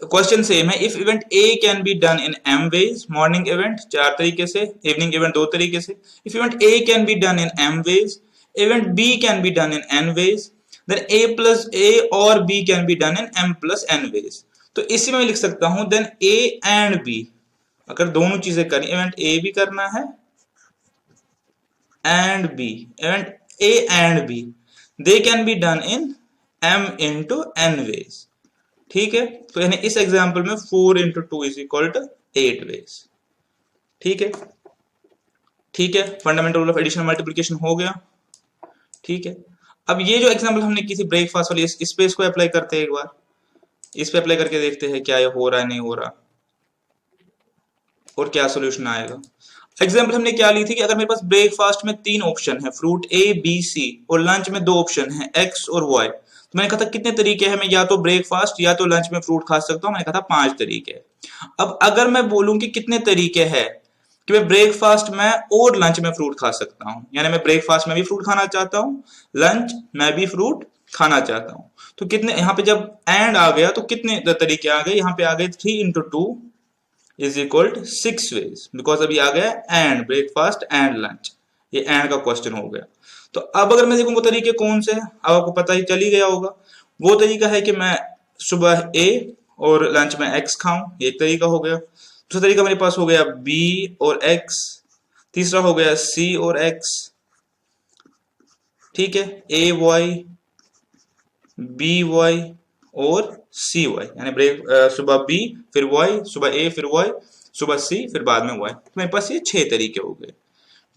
क्वेश्चन सेम है, if event A can be done in m ways, morning event 4 तरीके से, इवनिंग इवेंट 2 तरीके से। If event A can be done in m ways, event b can be done in n ways, then a plus a और b can be done in m plus n ways. तो इसी में मैं लिख सकता हूं देन a एंड b, अगर दोनों चीजें करनी, इवेंट ए भी करना है and B, event A and B, they can be done in m into n ways. ठीक है, तो यानी इस एग्जाम्पल में 4 into 2 is equal to 8 ways. ठीक है, ठीक है, fundamental rule of addition multiplication हो गया। ठीक है, अब ये जो एग्जाम्पल हमने की थी ब्रेकफास्ट वाली, इस पे इसको अप्लाई करते हैं एक बार, इस पे अप्लाई करके देखते हैं क्या ये हो रहा है नहीं हो रहा, और क्या सोल्यूशन आएगा। एग्जाम्पल हमने क्या ली थी कि अगर मेरे पास ब्रेकफास्ट में 3 ऑप्शन है, फ्रूट ए बी सी, और लंच में 2 ऑप्शन है, एक्स और वाई, तो मैंने कहा था कितने तरीके हैं, मैं या तो ब्रेकफास्ट या तो लंच में फ्रूट खा सकता हूं, मैंने कहा था 5 तरीके। अब अगर मैं बोलूं कि कितने तरीके हैं कि मैं ब्रेकफास्ट में और लंच में फ्रूट खा सकता हूं, यानी मैं ब्रेकफास्ट में भी फ्रूट खाना चाहता हूं, लंच में भी फ्रूट खाना चाहता हूं, तो कितने, यहाँ पे जब एंड आ गया तो कितने तरीके आ गए, यहाँ पे आ गए 3 into 2 is equal to 6 ways, because अभी आ गया एंड, ब्रेकफास्ट एंड लंच, ये एंड का क्वेश्चन हो गया। तो अब अगर मैं देखूं वो तरीके कौन से हैं, अब आपको पता ही चल ही गया होगा। वो तरीका है कि मैं सुबह ए और लंच में एक्स खाऊं, एक तरीका हो गया। दूसरा तरीका मेरे पास हो गया बी और एक्स, तीसरा हो गया सी और एक्स, ठीक है, ए वाई, बी वाई और सी वाई, यानी ब्रेक सुबह बी फिर वाई, सुबह ए फिर वाई, सुबह सी फिर बाद में वाई। तो मेरे पास ये 6 तरीके हो गए,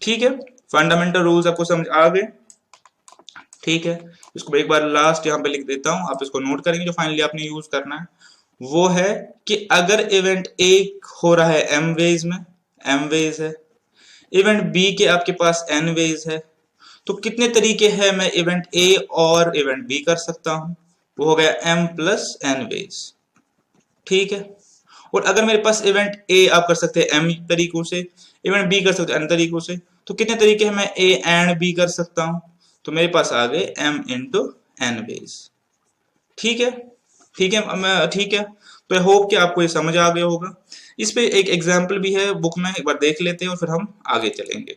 ठीक है। फंडामेंटल रूल्स आपको समझ आ गए, ठीक है। इसको एक बार लास्ट यहाँ पे लिख देता हूं, आप इसको नोट करेंगे जो फाइनली आपने यूज करना है। वो है कि अगर इवेंट ए हो रहा है एम वेज में, एम वेज है, इवेंट बी के आपके पास एन वेज है, तो कितने तरीके हैं मैं इवेंट ए और इवेंट बी कर सकता हूं? वो हो गया एम प्लस एन वेज, ठीक है। और अगर मेरे पास इवेंट ए आप कर सकते हैं एम तरीकों से, इवेंट बी कर सकते हैं एन तरीकों से, तो कितने तरीके हैं मैं ए एंड बी कर सकता हूं? तो मेरे पास आ गए एम इंटू एन वेज, ठीक है, ठीक है, ठीक है। तो आई होप कि आपको ये समझ आ गया होगा। इस पे एक एग्जाम्पल भी है बुक में, एक बार देख लेते हैं और फिर हम आगे चलेंगे।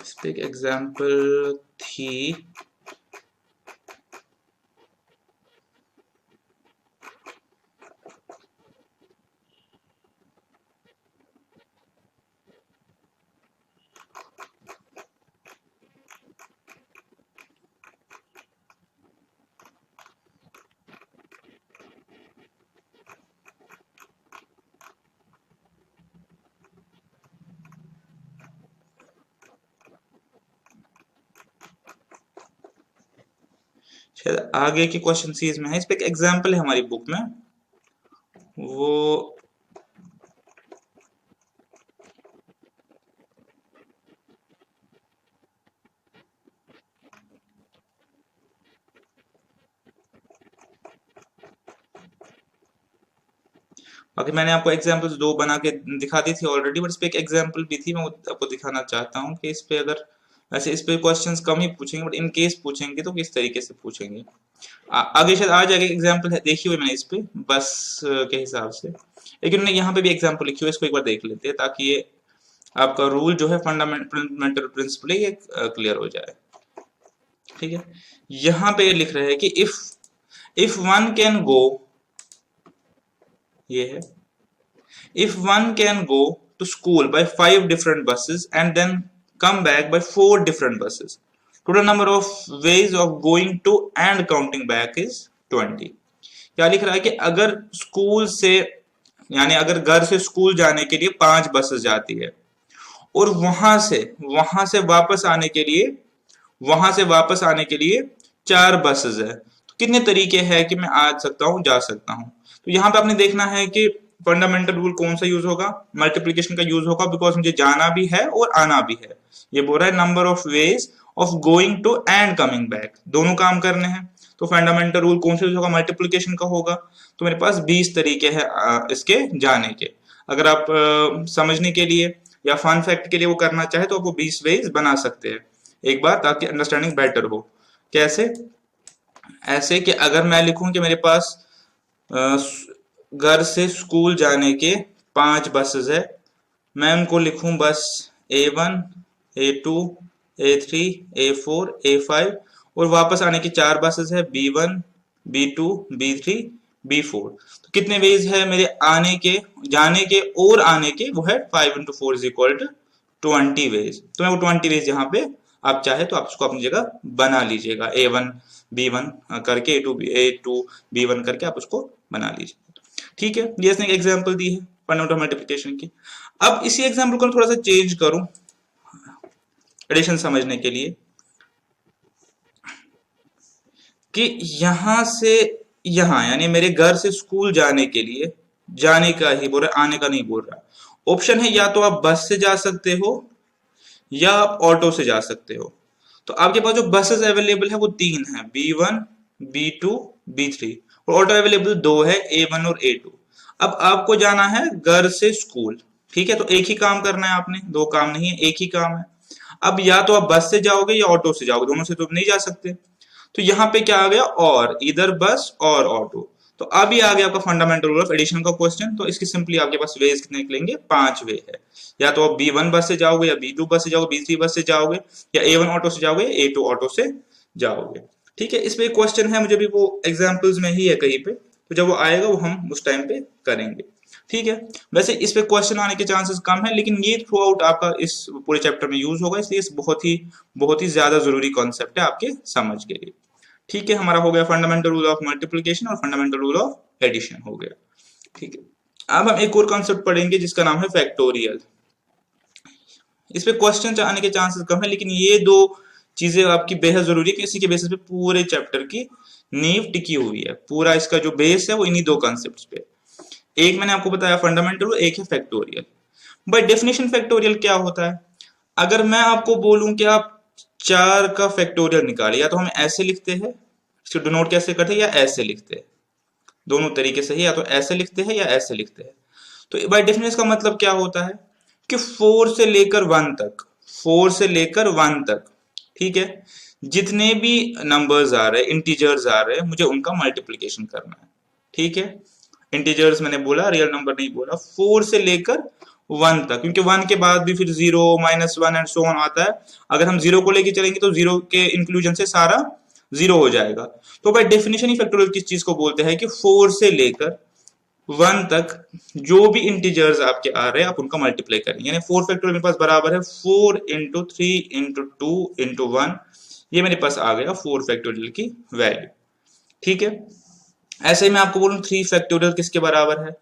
इस पे एक एग्जाम्पल थी, शायद आगे के क्वेश्चन सीरीज में है। इस पे एक एग्जाम्पल है हमारी बुक में, वो बाकी मैंने आपको एग्जांपल्स दो बना के दिखा दी थी ऑलरेडी, बट इस पे एक एग्जांपल भी थी, मैं आपको दिखाना चाहता हूँ कि इस पे अगर वैसे इस पे क्वेश्चंस कम ही पूछेंगे, बट इन केस पूछेंगे तो किस तरीके से पूछेंगे। आगे शायद आ जाएगा एग्जांपल है, देखी हुई मैंने इस पे बस के हिसाब से, लेकिन उन्होंने यहाँ पे भी एग्जाम्पल लिखी हुई है, इसको एक बार देख लेते हैं ताकि ये आपका रूल जो है फंडामेंटल प्रिंसिपल ये क्लियर हो जाए, ठीक है। यहाँ पे लिख रहे हैं कि इफ वन कैन गो, ये है, if one can go to school by 5 different buses and then come back by 4 different buses, total number of ways of going to and counting back is 20। क्या लिख रहा है कि अगर school से, यानी अगर घर से स्कूल जाने के लिए 5 बसेस जाती है और वहां से वापस आने के लिए, वहां से वापस आने के लिए 4 बसेस है, तो कितने तरीके हैं कि मैं आ सकता हूं, जा सकता हूं? तो यहाँ पे आपने देखना है कि फंडामेंटल रूल कौन सा यूज होगा, मल्टीप्लिकेशन का यूज होगा, बिकॉज मुझे जाना भी है और आना भी है। ये बोल रहा है number of ways of going to and coming back, दोनों काम करने हैं, तो फंडामेंटल रूल कौन सा यूज होगा, मल्टीप्लिकेशन का होगा। तो मेरे पास 20 तरीके हैं इसके जाने के। अगर आप समझने के लिए या फन फैक्ट के लिए वो करना चाहे तो आप वो 20 वेज बना सकते हैं एक बार, ताकि अंडरस्टैंडिंग बेटर हो। कैसे? ऐसे कि अगर मैं लिखूं कि मेरे पास घर से स्कूल जाने के 5 बसेस है, मैं उनको लिखूं बस A1, A2, A3, A4, A5, और वापस आने की 4 बसेस है B1, B2, B3, B4। तो कितने वेज है मेरे आने के, जाने के और आने के? वो है 5 into 4 is equal to 20 ways. तो मैं वो 20 वेज यहाँ पे आप चाहे तो आप उसको अपनी जगह बना लीजिएगा, A1 B1 करके A2 B1 करके आप उसको बना लीजिए, ठीक है। ये इसने एक एग्जांपल दी है फंडामेंटल मल्टीप्लिकेशन की। अब इसी एग्जांपल को थोड़ा सा चेंज करूं एडिशन समझने के लिए, कि यहां से यहां, यानी मेरे घर से स्कूल जाने के लिए, जाने का ही बोल रहा, आने का नहीं बोल रहा। ऑप्शन है या तो आप बस से जा सकते हो या आप ऑटो से जा सकते हो। तो आपके पास जो बसेस अवेलेबल है वो 3 है, B1, B2, B3, और ऑटो अवेलेबल 2 है, A1 और A2। अब आपको जाना है घर से स्कूल, ठीक है, तो एक ही काम करना है आपने, 2 काम नहीं है, एक ही काम है। अब या तो आप बस से जाओगे या ऑटो से जाओगे, दोनों से तो नहीं जा सकते। तो यहाँ पे क्या आ गया, और इधर बस और ऑटो। तो अभी आ गया आपका फंडामेंटल रूल ऑफ एडिशन का क्वेश्चन। तो इसकी सिंपली आपके पास वेज कितने निकलेंगे? 5 वे है। या तो आप B1 बस से जाओगे, या B2 बस से जाओगे, B3 बस से जाओगे, या A1 ऑटो से जाओगे, A2 ऑटो से जाओगे, ठीक है। इस पे क्वेश्चन है, मुझे भी वो एग्जाम्पल्स में ही है कहीं पे, तो जब वो आएगा वो हम उस टाइम पे करेंगे। ठीक है, वैसे इस पे क्वेश्चन आने के चांसेस कम है, लेकिन ये थ्रू आउट आपका इस पूरे चैप्टर में यूज होगा, इसलिए इस बहुत ही ज्यादा जरूरी कॉन्सेप्ट है आपके समझ के लिए। ठीक है, हमारा हो गया फंडामेंटल रूल ऑफ मल्टीप्लिकेशन और फंडामेंटल रूल ऑफ एडिशन हो गया। ठीक है, अब हम एक और कॉन्सेप्ट पढ़ेंगे जिसका नाम है फैक्टोरियल। इस पे क्वेश्चन आने के चांसेस कम है, लेकिन ये दो चीजें आपकी बेहद जरूरी है कि इसी के बेसिस पे पूरे चैप्टर की नींव टिकी हुई है। पूरा इसका जो बेस है वो इन्हीं दो कॉन्सेप्ट्स पे। एक मैंने आपको बताया फंडामेंटल, एक है फैक्टोरियल। बाय डेफिनेशन फैक्टोरियल क्या होता है? अगर मैं आपको बोलूं कि आप 4 का फैक्टोरियल निकाले, या तो हम ऐसे लिखते हैं, इसको डिनोट कैसे करते हैं, या ऐसे लिखते हैं, दोनों तरीके से ही, या तो ऐसे लिखते हैं या ऐसे लिखते हैं। तो बाय डेफिनेशन का मतलब क्या होता है कि 4 से लेकर 1 तक, 4 से लेकर 1 तक, ठीक है, जितने भी नंबर्स आ रहे हैं, इंटीजर्स आ रहे हैं, मुझे उनका मल्टीप्लिकेशन करना है। ठीक है, इंटीजर्स मैंने बोला, रियल नंबर नहीं बोला। 4 से लेकर 1 तक, क्योंकि 1 के बाद भी फिर 0, -1 एंड सो ऑन आता है। अगर हम 0 को लेके चलेंगे तो 0 के इंक्लूजन से सारा 0 हो जाएगा। तो बाय डेफिनेशन ही फैक्टोरियल किस चीज को बोलते हैं कि 4 से लेकर 1 तक जो भी इंटीजर्स आपके आ रहे हैं आप उनका मल्टीप्लाई करेंगे। यानी 4 फैक्टोरियल मेरे पास बराबर है 4 इंटू 3 इंटू 2 इंटू 1। ये मेरे पास आ गया 4 फैक्टोरियल की वैल्यू। ठीक है, ऐसे ही मैं आपको बोलूं 3 फैक्टोरियल किसके बराबर है,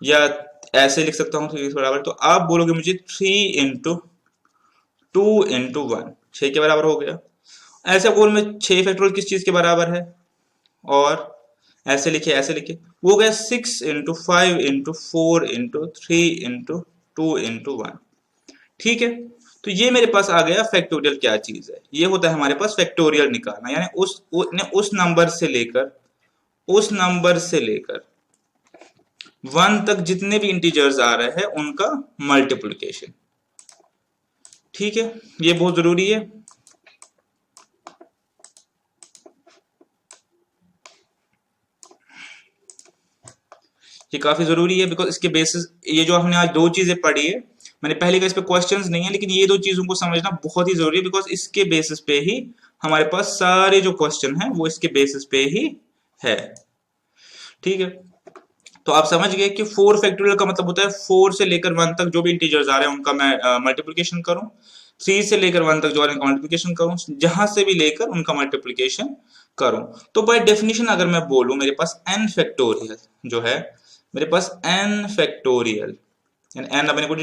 या ऐसे लिख सकता हूं 3 के बराबर, तो आप बोलोगे मुझे 3 इंटू 2 इंटू 1, 6 के बराबर हो गया। ऐसे बोल में 6 फैक्टोरियल किस चीज के बराबर है, और ऐसे लिखे वो हो गया 6 into 5 into 4 into 3 into 2 into 1। ठीक है, तो ये मेरे पास आ गया फैक्टोरियल क्या चीज है। ये होता है हमारे पास फैक्टोरियल निकालना, यानी उस नंबर से लेकर 1 तक जितने भी इंटीजर्स आ रहे हैं उनका मल्टीप्लिकेशन। ठीक है, ये बहुत जरूरी है। ये काफी जरूरी है बिकॉज इसके बेसिस, ये जो हमने आज दो चीजें पढ़ी है, मैंने पहले का इस पे क्वेश्चंस नहीं है, लेकिन ये दो चीजों को समझना बहुत ही जरूरी है बिकॉज इसके बेसिस पे ही हमारे पास सारे जो क्वेश्चन है वो इसके बेसिस पे ही है। ठीक है, तो आप समझ गए कि 4 फैक्टोरियल का मतलब होता है 4 से लेकर 1 तक जो भी इंटीजर्स आ रहे हैं उनका मैं मल्टीप्लिकेशन करूं, 3 से लेकर 1 तक जो आ रहे हैं उनका मल्टीप्लिकेशन करूं, जहां से भी लेकर उनका मल्टीप्लिकेशन करूं। तो बाय डेफिनेशन अगर मैं बोलूं मेरे पास n फैक्टोरियल जो है, मेरे पास n फैक्टोरियल n अपने को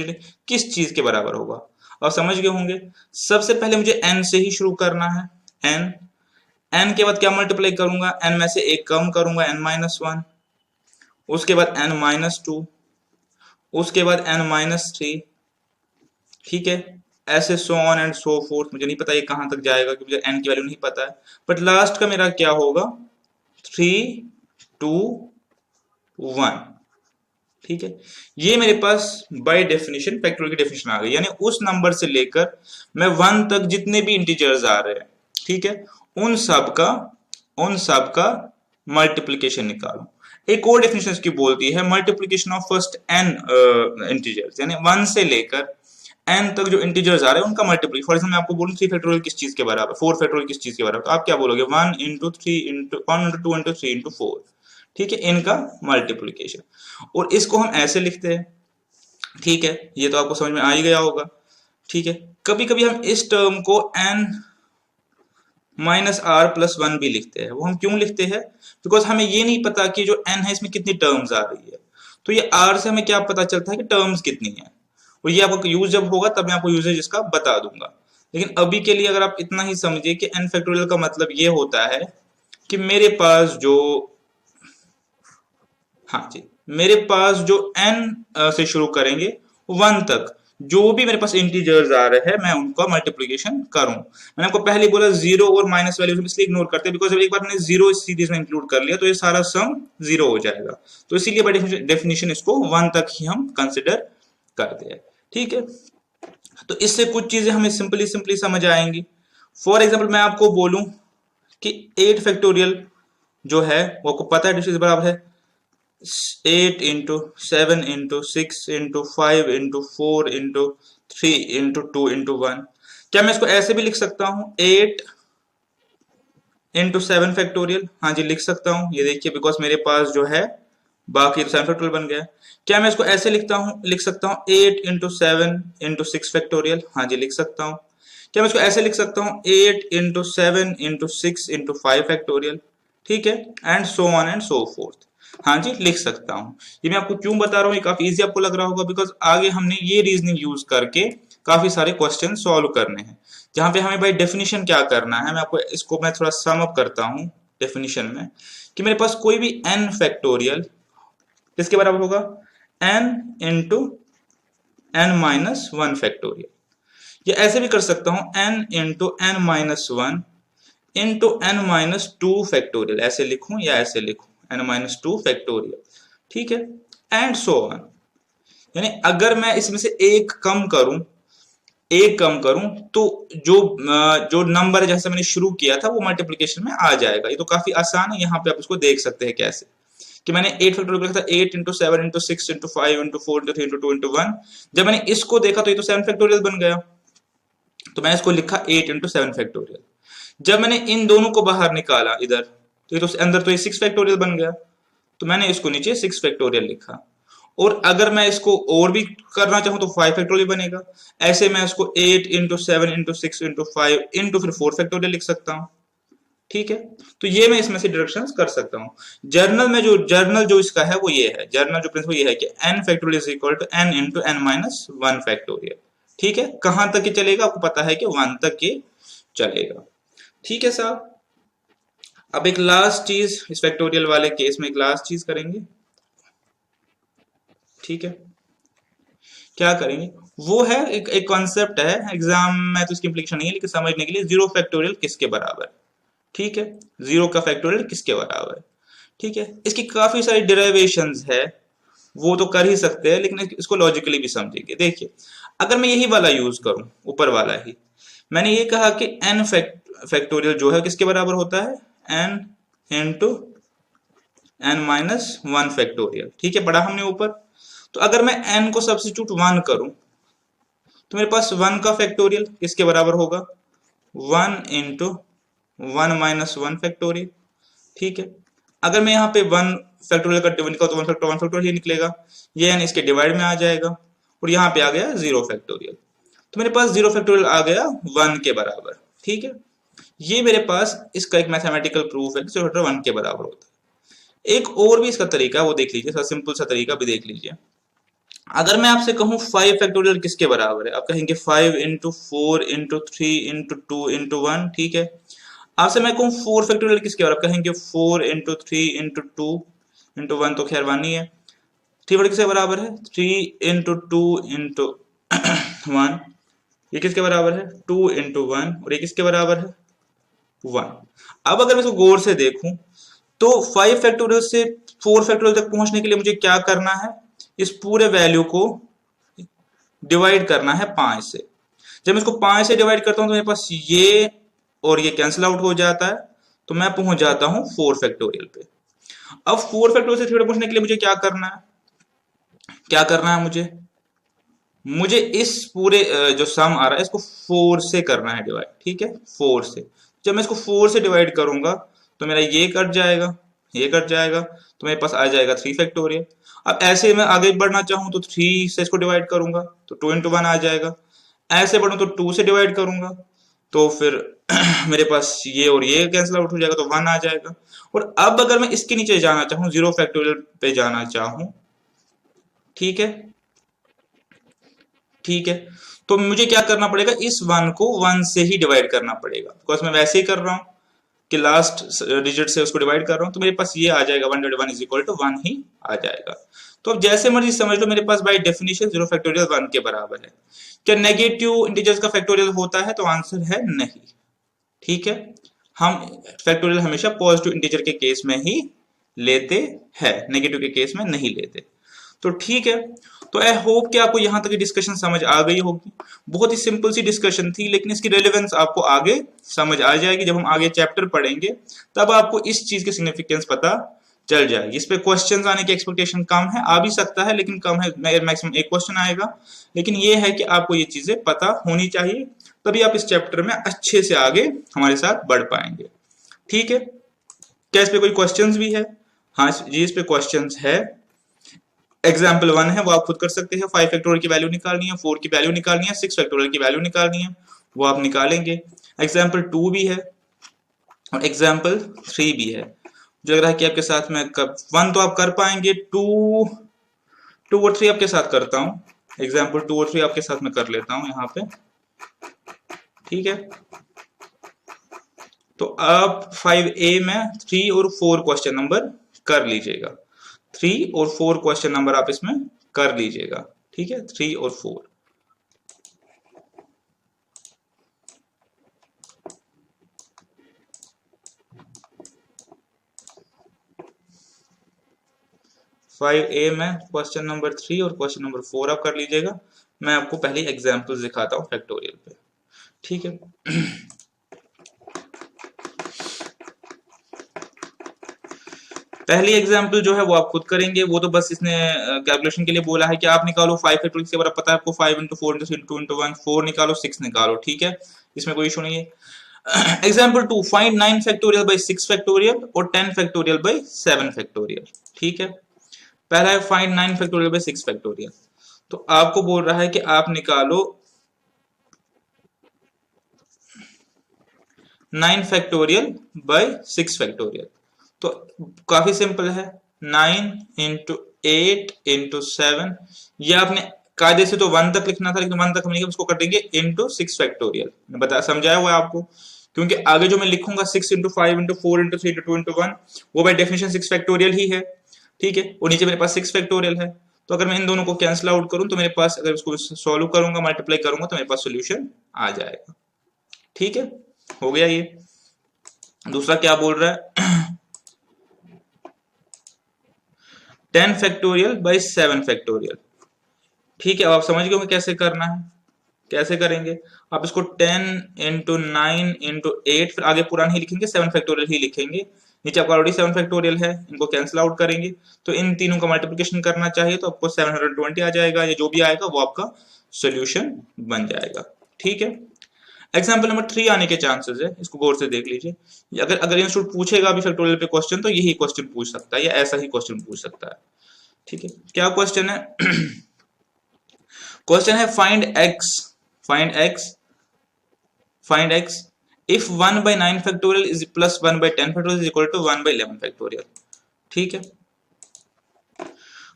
किस चीज के बराबर होगा, आप समझ गए होंगे। सबसे पहले मुझे n से ही शुरू करना है। n के बाद क्या मल्टीप्लाई करूंगा, n में से एक कम करूंगा n-1, उसके बाद n-2, उसके बाद n-3। ठीक है, ऐसे so on and so fourth. मुझे नहीं पता ये कहां तक जाएगा क्योंकि मुझे n की वैल्यू नहीं पता है, बट लास्ट का मेरा क्या होगा 3, 2, 1। ठीक है, ये मेरे पास बाय डेफिनेशन फैक्टोरियल की डेफिनेशन आ गई, यानी उस नंबर से लेकर मैं 1 तक जितने भी इंटीजर्स आ रहे हैं, ठीक है, उन सब का मल्टीप्लिकेशन निकालो। एक और डेफिनेशन इसकी बोलती है multiplication of first n integers, यानी 1 से लेकर n तक जो इंटीजर्स आ रहे हैं उनका मल्टीप्लिकेशन। फॉर एग्जांपल मैं आपको बोलूं 3 फैक्टोरियल किस चीज के बराबर, 4 फैक्टोरियल किस चीज के बराबर, तो आप क्या बोलोगे 1 into 3 into 1 into 2 into 3 into 4। ठीक है, इनका मल्टीप्लिकेशन, और इसको हम ऐसे लिखते हैं। ठीक है, ये तो आपको समझ में आ ही गया होगा। ठीक है, कभी कभी हम इस टर्म को n -r+1 भी लिखते हैं। वो हम क्यों लिखते हैं, बिकॉज हमें ये नहीं पता कि जो n है इसमें कितनी टर्म्स आ रही है, तो ये r से हमें क्या पता चलता है कि टर्म्स कितनी है, और ये आपको यूज जब होगा तब मैं आपको यूजेज इसका बता दूंगा। लेकिन अभी के लिए अगर आप इतना ही समझिए कि n फैक्टोरियल का मतलब ये होता है कि मेरे पास जो, हाँ जी, मेरे पास जो n से शुरू करेंगे 1 तक जो भी मेरे पास इंटीजर्स आ रहे हैं मैं उनका मल्टीप्लिकेशन करूं। मैंने आपको पहले बोला जीरो और माइनस वैल्यू इसलिए इग्नोर करते हैं बिकॉज एक बार मैंने जीरो इस सीरीज में इंक्लूड कर लिया तो ये सारा सम 0 हो जाएगा, तो इसीलिए बाय डेफिनेशन इसको 1 तक ही हम कंसिडर करते हैं। ठीक है, तो इससे कुछ चीजें हमें सिंपली समझ आएंगी। फॉर एग्जाम्पल मैं आपको बोलूं कि 8 फैक्टोरियल जो है वो आपको पता है बराबर है 8 into 7 into 6 into 5 into 4 into 3 into 2 into 1। क्या मैं इसको ऐसे भी लिख सकता हूं 8 इंटू 7 फैक्टोरियल, हाँ जी लिख सकता हूँ, ये देखिए बिकॉज मेरे पास जो है बाकी तो 7 फैक्टोरियल बन गया। क्या मैं इसको ऐसे लिख सकता हूँ 8 इंटू 7 इंटू 6 फैक्टोरियल, हाँ जी लिख सकता हूँ। क्या मैं इसको ऐसे लिख सकता हूँ 8 इंटू 7 इंटू 6 इंटू 5 फैक्टोरियल, ठीक है, and so on and so fourth, हाँ जी लिख सकता हूँ। ये मैं आपको क्यों बता रहा हूँ, ये काफी इजी आपको लग रहा होगा बिकॉज आगे हमने ये रीजनिंग यूज करके काफी सारे क्वेश्चन सॉल्व करने हैं, जहां पे हमें भाई डेफिनेशन क्या करना है। मैं आपको इसको मैं थोड़ा सम अप करता हूँ डेफिनेशन में, कि मेरे पास कोई भी n फैक्टोरियल किसके बराबर होगा, n into n minus one factorial, या ऐसे भी कर सकता हूं n into n minus one into n minus two factorial, ऐसे लिखूं या ऐसे लिखूं n माइनस टू फैक्टोरियल, ठीक है, एंड सो ऑन। यानी अगर मैं इसमें से एक कम करूं तो जो नंबर जैसे मैंने शुरू किया था वो मल्टीप्लिकेशन में आ जाएगा। ये तो काफी आसान है, यहाँ पे आप इसको देख सकते हैं कैसे, कि मैंने 8 फैक्टोरियल लिखा था 8 into 7 into 6 into 5 into 4 into 3 into 2 into 1। जब मैंने इसको देखा तो ये तो 7 फैक्टोरियल बन गया, तो मैंने इसको लिखा 8 इंटू 7 फैक्टोरियल। जब मैंने इन दोनों को बाहर निकाला इधर, तो ये तो अंदर तो ये 6 फैक्टोरियल बन गया, तो मैंने इसको नीचे 6 फैक्टोरियल लिखा। और अगर मैं इसको और भी करना चाहूं तो 5 फैक्टोरियल बनेगा। ऐसे मैं इसको 8 इंटू 7 इंटू 6 इंटू 5 इंटू फिर 4 फैक्टोरियल लिख सकता हूं, ठीक है। तो ये मैं इसमें से डिडक्शंस कर सकता हूँ। जर्नल जो इसका है वो ये है, जर्नल जो प्रिंसिपल ये है कि n factorial is equal to n into n minus one factorial, ठीक है। कहां तक ये चलेगा आपको पता है कि 1 तक ये चलेगा, ठीक है साहब। अब एक लास्ट चीज इस फैक्टोरियल वाले केस में एक लास्ट चीज करेंगे, ठीक है। क्या करेंगे वो है एक कॉन्सेप्ट है, एग्जाम में तो इसकी इंप्लीकेशन नहीं है लेकिन समझने के लिए, जीरो फैक्टोरियल किसके बराबर, ठीक है, जीरो का फैक्टोरियल किसके बराबर है, ठीक है। इसकी काफी सारी डेरिवेशंस है, वो तो कर ही सकते हैं लेकिन इसको लॉजिकली भी समझेंगे। देखिए अगर मैं यही वाला यूज करूं, ऊपर वाला ही, मैंने ये कहा कि n फैक्टोरियल जो है किसके बराबर होता है, n into n minus one factorial, ठीक है, पढ़ा हमने ऊपर। तो अगर मैं n को सब्स्टिट्यूट 1 करूं तो मेरे पास 1 का फैक्टोरियल किसके बराबर होगा, 1 इंटू 1 माइनस वन फैक्टोरियल, ठीक है। अगर मैं यहाँ पे 1 फैक्टोरियल का निकाल तो 1 फैक्टोरियल ही निकलेगा, ये n इसके डिवाइड में आ जाएगा, और यहाँ पे आ गया 0 फैक्टोरियल, तो मेरे पास 0 फैक्टोरियल आ गया 1 के बराबर, ठीक है। ये मेरे पास इसका एक मैथमेटिकल प्रूफ है कि 0 फैक्टोरियल 1 के बराबर होता है। एक और भी इसका तरीका वो देख लीजिए, सिंपल सा तरीका भी देख लीजिए। अगर मैं आपसे कहूं 5 फैक्टोरियल किसके बराबर है, आप कहेंगे 5 इंटू 4 इंटू 3 इंटू 2 इंटू 1, ठीक है। आपसे मैं कहूं 4 फैक्टोरियल किसके बराबर, आप कहेंगे 4 इंटू 3 इंटू 2 इंटू 1, तो खैर 1 ही है। 3 किसके बराबर है, 3 इंटू 2 इंटू 1, ये किसके बराबर है 2 इंटू 1, और ये किसके बराबर है 1। अब अगर मैं इसको गौर से देखूं तो 5 फैक्टोरियल से 4 फैक्टोरियल तक पहुंचने के लिए मुझे क्या करना है, इस पूरे वैल्यू को डिवाइड करना है 5 से। जब मैं इसको 5 से डिवाइड करता हूं तो मेरे पास ये और ये कैंसिल आउट हो जाता है, तो मैं पहुंच जाता हूं 4 फैक्टोरियल पे। अब 4 फैक्टोरियल से 3 पहुंचने के लिए मुझे क्या करना है, मुझे इस पूरे जो सम आ रहा है इसको 4 से करना है डिवाइड, ठीक है, 4 से। जब मैं इसको 4 से डिवाइड करूंगा तो मेरा ये कट जाएगा, ये कट जाएगा, तो मेरे पास आ जाएगा 3 फैक्टोरियल। अब ऐसे मैं आगे बढ़ना चाहूं तो 3 से इसको डिवाइड करूंगा तो 2 इंटू 1 आ जाएगा। ऐसे बढ़ूं तो 2 से डिवाइड करूंगा तो फिर मेरे पास ये और ये कैंसिल आउट हो जाएगा, तो 1 आ जाएगा। और अब अगर मैं इसके नीचे जाना चाहूं, 0 फैक्टोरियल पे जाना चाहूं, ठीक है, ठीक है, तो मुझे क्या करना पड़ेगा, इस 1 को 1 से ही डिवाइड करना पड़ेगा, बिकॉज मैं वैसे ही कर रहा हूं कि लास्ट डिजिट से उसको डिवाइड कर रहा हूं, तो मेरे पास ये आ जाएगा 1 डिवाइड 1 इज इक्वल टू 1 ही आ जाएगा। तो अब जैसे मर्जी समझ लो, मेरे पास बाय डेफिनेशन 0 फैक्टोरियल 1 के बराबर है। क्या नेगेटिव इंटीजर्स का फैक्टोरियल होता है, तो आंसर है नहीं, ठीक है। हम फैक्टोरियल हमेशा पॉजिटिव इंटीजर के केस में ही लेते हैं, नेगेटिव के केस में नहीं लेते। तो ठीक है, तो आई होप कि आपको यहां तक की डिस्कशन समझ आ गई होगी। बहुत ही सिंपल सी डिस्कशन थी, लेकिन इसकी रेलेवेंस आपको आगे समझ आ जाएगी। जब हम आगे चैप्टर पढ़ेंगे तब आपको इस चीज की सिग्निफिकेंस पता चल जाएगी। इस पे क्वेश्चंस आने की एक्सपेक्टेशन कम है, आ भी सकता है लेकिन कम है, मैक्सिमम एक क्वेश्चन आएगा। लेकिन ये है कि आपको ये चीजें पता होनी चाहिए, तभी आप इस चैप्टर में अच्छे से आगे हमारे साथ बढ़ पाएंगे। ठीक है, क्या इस पे कोई क्वेश्चंस भी है? हाँ जी, इस पे क्वेश्चंस है। एग्जाम्पल 1 है, वो आप खुद कर सकते हैं। 5 फैक्टोरियल की वैल्यू निकालनी है, 4 की वैल्यू निकालनी है, 6 फैक्टोरियल की वैल्यू निकालनी है, वो आप निकालेंगे। एग्जाम्पल 2 भी है और एग्जाम्पल 3 भी है। जो लग रहा है कि आपके साथ में कब 1 तो आप कर पाएंगे, 2 और 3 आपके साथ करता हूँ। एग्जाम्पल 2 और 3 आपके साथ में कर लेता हूँ यहाँ पे, ठीक है। तो आप 5A में 3 और 4 क्वेश्चन नंबर कर लीजिएगा। 3 और 4 क्वेश्चन नंबर आप इसमें कर लीजिएगा, ठीक है, 3 और 4। फाइव ए में क्वेश्चन नंबर 3 और क्वेश्चन नंबर 4 आप कर लीजिएगा। मैं आपको पहले एग्जाम्पल दिखाता हूँ फैक्टोरियल पे, ठीक है। पहली एग्जाम्पल जो है वो आप खुद करेंगे, वो तो बस इसने कैलकुलेशन के लिए बोला है कि आप निकालो 5 फैक्टोरियल से, बड़ा पता है आपको 5 इंटू 4 इंटू 2 इंटू 1, 4 निकालो 6 निकालो, ठीक है, इसमें कोई इशू नहीं है। Example 2, find 9 factorial by 6 factorial और 10 फैक्टोरियल बाई 7 फैक्टोरियल, ठीक है। पहला है फाइंड 9 फैक्टोरियल बाई 6 फैक्टोरियल, तो आपको बोल रहा है कि आप निकालो 9 फैक्टोरियल बाई 6 फैक्टोरियल। तो काफी सिंपल है, 9 इंटू 8 इंटू 7, ये आपने कायदे से तो 1 तक लिखना था, लेकिन 1 तक हम नहीं, उसको कर देंगे इंटू 6 फैक्टोरियल। बता समझाया हुआ आपको, क्योंकि आगे जो मैं लिखूंगा 6 into 5 into 4 into 3 into 2 into 1, वो बाय डेफिनेशन 6 फैक्टोरियल ही है, ठीक है। और नीचे मेरे पास 6 फैक्टोरियल है, तो अगर मैं इन दोनों को कैंसिल आउट करूं तो मेरे पास, अगर इसको सॉल्व करूंगा, मल्टीप्लाई करूंगा, तो मेरे पास सोल्यूशन आ जाएगा, ठीक है। हो गया ये। दूसरा क्या बोल रहा है, 10 फैक्टोरियल बाई 7 फैक्टोरियल, ठीक है। अब आप समझ गए होंगे कैसे करना है। कैसे करेंगे, आप इसको 10 इंटू 9 इंटू 8, फिर आगे पूरा नहीं लिखेंगे, 7 फैक्टोरियल ही लिखेंगे। नीचे आपका ऑलरेडी 7 फैक्टोरियल है, इनको कैंसिल आउट करेंगे, तो इन तीनों का मल्टीप्लिकेशन करना चाहिए, तो आपको 720 आ जाएगा, या जो भी आएगा वो आपका सोल्यूशन बन जाएगा, ठीक है। एग्जाम्पल नंबर 3 आने के चांसेस है, इसको गौर से देख लीजिए। अगर अगर इंस्टीट्यूट पूछेगा अभी फैक्टोरियल पे क्वेश्चन, तो यही क्वेश्चन पूछ सकता है, या ऐसा ही क्वेश्चन पूछ सकता है, ठीक है। क्या क्वेश्चन है? क्वेश्चन है find x, find x, find x if 1 by 9 factorial is plus 1 by 10 factorial is equal to 1 by 11 factorial, ठीक है।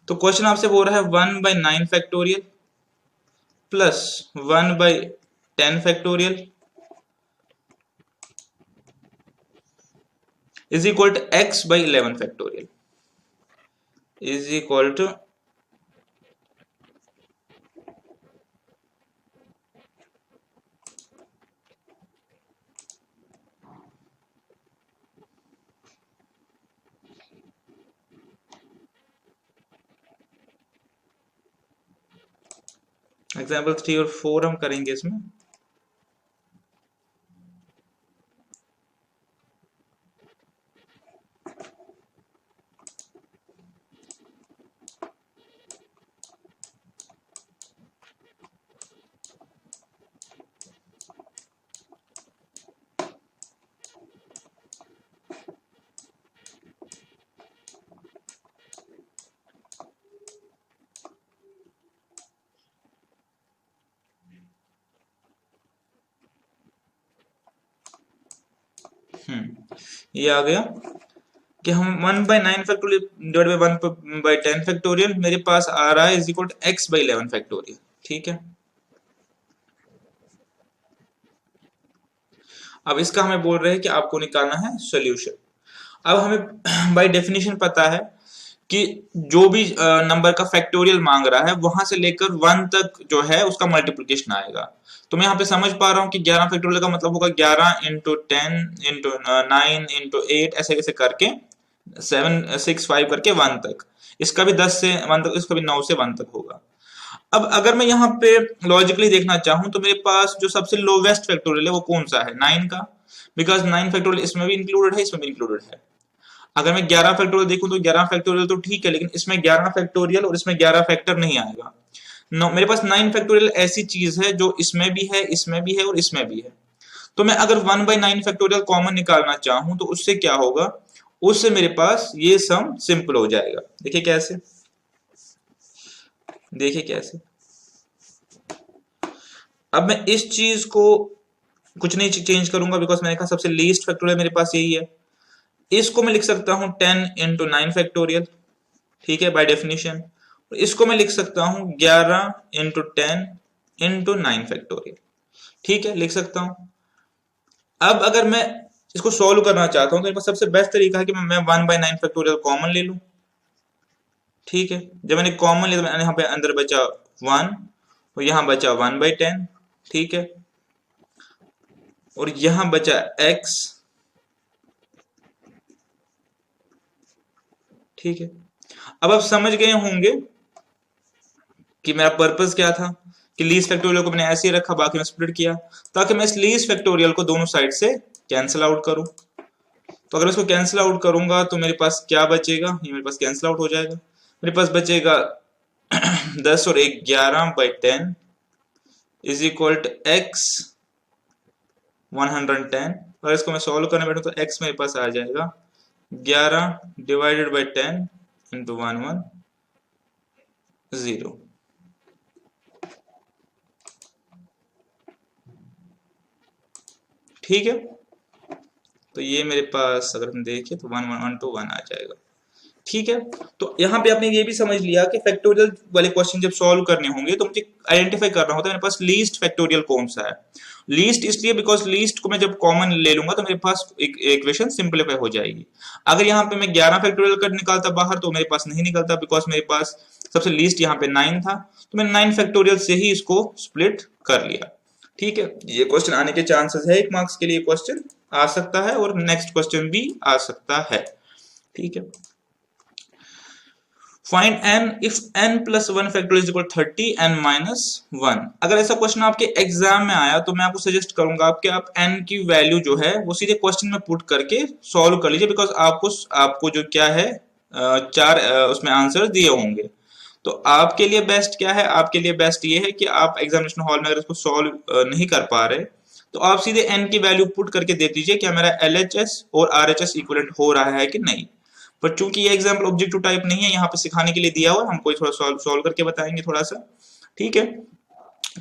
तो क्वेश्चन आपसे बोल रहा है 1 by 9 factorial plus 1 by 10 factorial is equal to x by 11 factorial is equal to example 3 और 4 हम करेंगे इसमें। ये आ गया कि हम 1 by 9 factorial divide by 1 by 10 factorial मेरे पास आ रहा है is equal to x by 11 factorial, ठीक है। अब इसका हमें बोल रहे हैं कि आपको निकालना है सॉल्यूशन। अब हमें बाय डेफिनेशन पता है कि जो भी नंबर का फैक्टोरियल मांग रहा है, वहां से लेकर 1 तक जो है उसका मल्टीप्लिकेशन आएगा। तो मैं यहाँ पे समझ पा रहा हूँ कि 11 फैक्टोरियल का मतलब होगा 11 इंटू 10 इंटू 9 इंटू 8, ऐसे कैसे करके 7 6 5 करके 1 तक। इसका भी 10 से 1 तक, इसका भी 9 से 1 तक होगा। अब अगर मैं यहाँ पे लॉजिकली देखना चाहूं, तो मेरे पास जो सबसे लोवेस्ट फैक्टोरियल है वो कौन सा है, 9 का, बिकॉज 9 फैक्टोरियल इसमें भी इंक्लूडेड है, इसमें भी इंक्लूडेड है। अगर मैं 11 फैक्टोरियल देखूं तो 11 फैक्टोरियल तो ठीक है, लेकिन इसमें 11 फैक्टोरियल और इसमें 11 फैक्टर नहीं आएगा। मेरे पास 9 फैक्टोरियल ऐसी चीज है जो इसमें भी है, इसमें भी है और इसमें भी है। तो मैं अगर 1/9 फैक्टोरियल कॉमन निकालना चाहूं तो उससे क्या होगा, उससे मेरे पास ये सम सिंपल हो जाएगा। देखिए कैसे, देखिए कैसे। अब मैं इस चीज को कुछ नहीं चेंज करूंगा, बिकॉज मैंने कहा सबसे लीस्ट फैक्टोरियल मेरे पास यही है। इसको मैं लिख सकता हूं 10 इंटू 9 फैक्टोरियल, ठीक है, बाय डेफिनेशन। इसको मैं लिख सकता हूं 11 इंटू 10 इंटू 9 फैक्टोरियल, ठीक है, लिख सकता हूं। अब अगर मैं इसको सॉल्व करना चाहता हूं तो मेरे पास सबसे बेस्ट तरीका है कि मैं 1/9 फैक्टोरियल कॉमन ले लूं, ठीक है। जब मैंने कॉमन लिया तो मैंने यहाँ पे अंदर बचा 1 और यहाँ बचा 1/10, ठीक है, और यहाँ बचा x, ठीक है। अब आप समझ गए होंगे कि मेरा पर्पस क्या था, कि लीस्ट फैक्टोरियल को मैंने ऐसे ही रखा, बाकी में स्प्लिट किया, ताकि मैं इस लीस्ट फैक्टोरियल को दोनों साइड से कैंसिल आउट करूं। तो अगर इसको कैंसिल आउट करूंगा तो मेरे पास क्या बचेगा, ये मेरे पास कैंसिल आउट हो जाएगा। मेरे पास बचेगा 10 और 1 11/10 इज इक्वल टू x 110। और इसको मैं सॉल्व करने बैठूं तो x मेरे पास आ जाएगा 11 डिवाइडेड बाई 10 इंटू 110, ठीक है। तो ये मेरे पास अगर हम देखें तो 1112 आ जाएगा, ठीक है। तो यहाँ पे आपने ये भी समझ लिया कि फैक्टोरियल वाले क्वेश्चन जब सॉल्व करने होंगे तो मुझे आइडेंटिफाई करना होता है मेरे पास लीस्ट फैक्टोरियल कौन सा है। लीस्ट इसलिए बिकॉज लीस्ट को मैं जब कॉमन ले लूंगा तो मेरे पास एक इक्वेशन सिंपलीफाई हो जाएगी। अगर यहाँ पे मैं 11 फैक्टोरियल कर निकालता बाहर तो मेरे पास नहीं निकलता, बिकॉज मेरे पास सबसे लीस्ट यहाँ पे 9 था, तो मैंने 9 फैक्टोरियल से ही इसको स्प्लिट कर लिया, ठीक है। ये क्वेश्चन आने के चांसेस है, 1 मार्क्स के लिए क्वेश्चन आ सकता है और नेक्स्ट क्वेश्चन भी आ सकता है, ठीक है। Find n if n plus 1 factorial is equal to 30 n minus 1। अगर ऐसा क्वेश्चन आपके एग्जाम में आया तो मैं आपको सजेस्ट करूंगा कि आप n की वैल्यू जो है वो सीधे क्वेश्चन में पुट करके सॉल्व कर लीजिए, बिकॉज आपको जो क्या है 4 उसमें आंसर दिए होंगे। तो आपके लिए बेस्ट क्या है, आपके लिए बेस्ट ये है कि आप एग्जामिनेशन हॉल में अगर इसको सॉल्व नहीं कर पा रहे तो आप सीधे n की वैल्यू पुट करके देख लीजिए क्या मेरा LHS और RHS इक्विवेलेंट हो रहा है कि नहीं। पर चूंकि ये एग्जाम्पल ऑब्जेक्टिव टाइप नहीं है, यहाँ पे सिखाने के लिए दिया हुआ, हम कोई थोड़ा सॉल्व करके बताएंगे थोड़ा सा, ठीक है।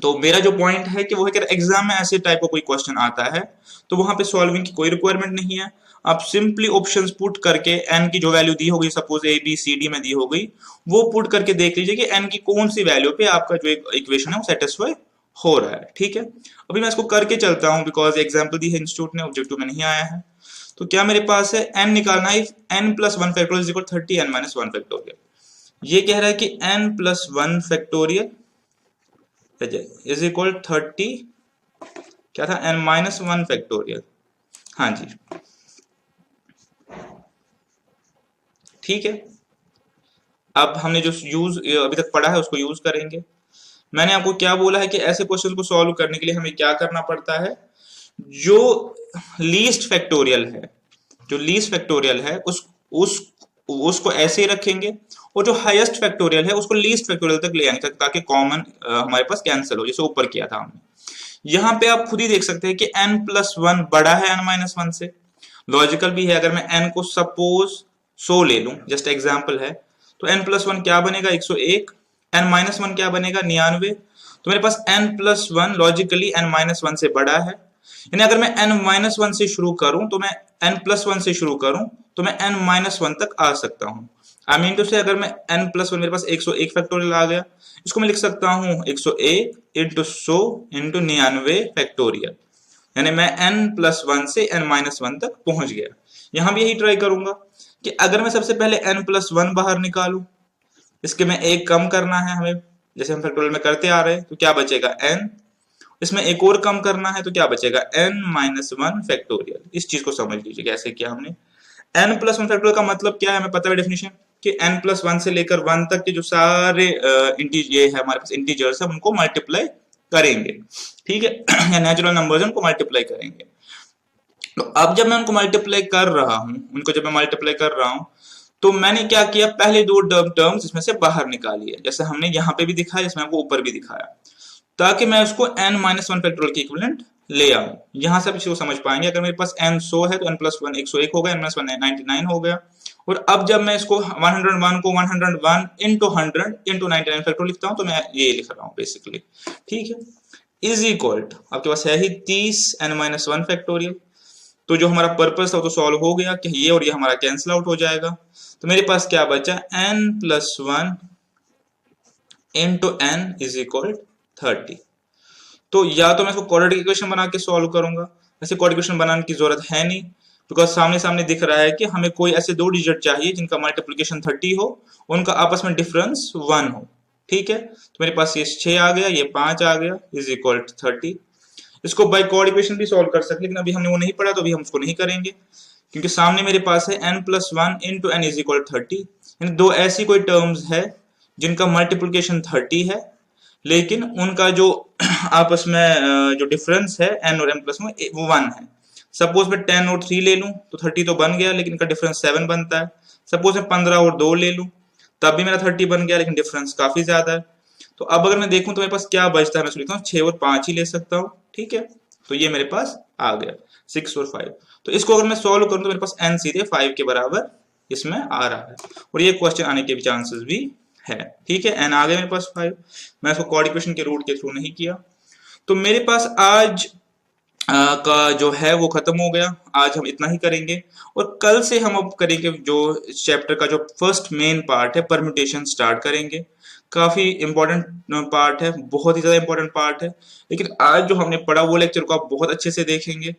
तो मेरा जो पॉइंट है कि वो है कि एग्जाम में ऐसे टाइप का कोई क्वेश्चन आता है तो वहां पे सॉल्विंग की कोई रिक्वायरमेंट नहीं है। आप सिंपली ऑप्शंस पुट करके n की जो वैल्यू दी होगी, suppose A B C D में दी हो गई, वो पुट करके देख लीजिए कि n की कौन सी वैल्यू पे आपका जो इक्वेशन है वो सेटिस्फाई हो रहा है, ठीक है। अभी मैं इसको करके चलता हूँ बिकॉज एग्जाम्पल दी है इंस्टीट्यूट ने, ऑब्जेक्टिव में नहीं आया है। तो क्या मेरे पास है n निकालना है, n plus 1 factorial is equal 30 n minus 1 factorial. ये कह रहा है कि n plus 1 factorial is equal 30 क्या था n minus 1 फैक्टोरियल, हाँ जी, ठीक है। अब हमने जो यूज अभी तक पढ़ा है उसको यूज करेंगे। मैंने आपको क्या बोला है कि ऐसे क्वेश्चन को सॉल्व करने के लिए हमें क्या करना पड़ता है, जो लीस्ट फैक्टोरियल है, जो लीस्ट फैक्टोरियल है उसको ऐसे ही रखेंगे और जो हाईएस्ट फैक्टोरियल है उसको लीस्ट फैक्टोरियल तक ले आएंगे ताकि कॉमन हमारे पास कैंसिल हो, जैसे ऊपर किया था हमने। यहाँ पे आप खुद ही देख सकते हैं कि n plus 1 बड़ा है n minus 1 से, लॉजिकल भी है। अगर मैं n को सपोज 100 ले लूं, जस्ट एग्जांपल है, तो n plus 1 क्या बनेगा 101, n minus 1 क्या बनेगा 99। तो मेरे पास n plus 1 logically n minus 1 से बड़ा है, यानी अगर मैं n minus 1 से शुरू करूं तो मैं n plus 1 से शुरू करूं तो मैं n minus 1 तक आ सकता हूं। आई मीन टू से अगर मैं n plus 1 मेरे पास 101 फैक्टोरियल आ गया, इसको मैं लिख सकता हूं 101 इंटू 100 इंटू 99 फैक्टोरियल, यानी मैं n plus 1 से n minus 1 तक पहुंच गया। यहां भी यही ट्राई करूंगा कि अगर मैं सबसे पहले n plus 1 बाहर निकालूं, इसके में एक कम करना है हमें, जैसे हम फैक्टोरियल में करते आ रहे हैं, तो क्या बचेगा n, इसमें एक और कम करना है तो क्या बचेगा n minus 1 फैक्टोरियल। इस चीज को समझ लीजिए कैसे किया हमने। n plus 1 फैक्टोरियल का मतलब क्या है, हमें पता है डेफिनेशन कि n plus 1 से लेकर 1 तक के जो सारे ये है हमारे पास इंटीजर्स है उनको मल्टीप्लाई करेंगे, ठीक है, या नेचुरल नंबर्स उनको मल्टीप्लाई करेंगे। तो अब जब मैं उनको मल्टीप्लाई कर रहा हूं, तो मैंने क्या किया, पहले दो टर्म्स इसमें से बाहर निकाली है, जैसे हमने यहाँ पे भी दिखाया, इसमें आपको ऊपर भी दिखाया, ताकि मैं उसको n minus 1 फैक्टोरियल की इक्विवेलेंट ले आऊं, यहां से आप इसी को समझ पाएंगे। अगर मेरे पास n 100 है तो n प्लस 1 101 हो गया, n प्लस 1 99 हो गया। और अब जब मैं इसको 101 को 101 इंटू 100 इंटू 99 फैक्टर लिखता हूं तो मैं ये लिख रहा हूं बेसिकली, ठीक है। इज इक्वल आपके पास है ही 30 n माइनस 1 फैक्टोरियल। तो जो हमारा पर्पस था वो तो सॉल्व हो गया कि ये और ये हमारा कैंसिल आउट हो जाएगा। तो मेरे पास क्या बचा, n plus 1 into n is equal 30। तो या तो मैं इसको क्वाड्रेटिक इक्वेशन बना के सॉल्व करूंगा, वैसे क्वाड्रेटिक इक्वेशन बनाने की जरूरत है नहीं, बिकॉज सामने सामने दिख रहा है कि हमें कोई ऐसे दो डिजिट चाहिए जिनका मल्टीप्लिकेशन 30 हो, उनका आपस में डिफरेंस 1 हो, ठीक है। तो मेरे पास ये 6 आ गया, ये 5 आ गया, इज इक्वल 30। इसको बाई क्वाड इक्वेशन भी सॉल्व कर सकते, लेकिन अभी हमने वो नहीं पढ़ा तो अभी हम उसको नहीं करेंगे, क्योंकि सामने मेरे पास है n plus 1 into n is equal 30। यानी दो ऐसी कोई टर्म्स है जिनका मल्टीप्लिकेशन 30 है, लेकिन उनका जो आपस में जो डिफरेंस है n और m प्लस में वो 1 है। सपोज मैं 10 और 3 ले लूं तो 30 तो बन गया, लेकिन इनका डिफरेंस 7 बनता है। सपोज मैं 15 और 2 ले लूं तब भी मेरा 30 बन गया, लेकिन डिफरेंस काफी ज्यादा है। तो अब अगर मैं देखूं तो मेरे पास क्या बचता है, मैं सोचता हूँ 6 और 5 ही ले सकता हूँ, ठीक है। तो ये मेरे पास आ गया 6 और 5। तो इसको अगर मैं सॉल्व करूं तो मेरे पास n सीधे 5 के बराबर इसमें आ रहा है, और ये क्वेश्चन आने के भी चांसेस भी है, ठीक है। n आ गया मेरे पास 5, मैं इसको क्वाड इक्वेशन के रूट के थ्रू नहीं किया। तो मेरे पास आज का जो है वो खत्म हो गया, आज हम इतना ही करेंगे। और कल से हम अब करेंगे जो चैप्टर का जो फर्स्ट मेन पार्ट है, परम्यूटेशन स्टार्ट करेंगे। काफी इंपॉर्टेंट पार्ट है, बहुत ही ज्यादा इंपॉर्टेंट पार्ट है। लेकिन आज जो हमने पढ़ा वो लेक्चर को आप बहुत अच्छे से देखेंगे,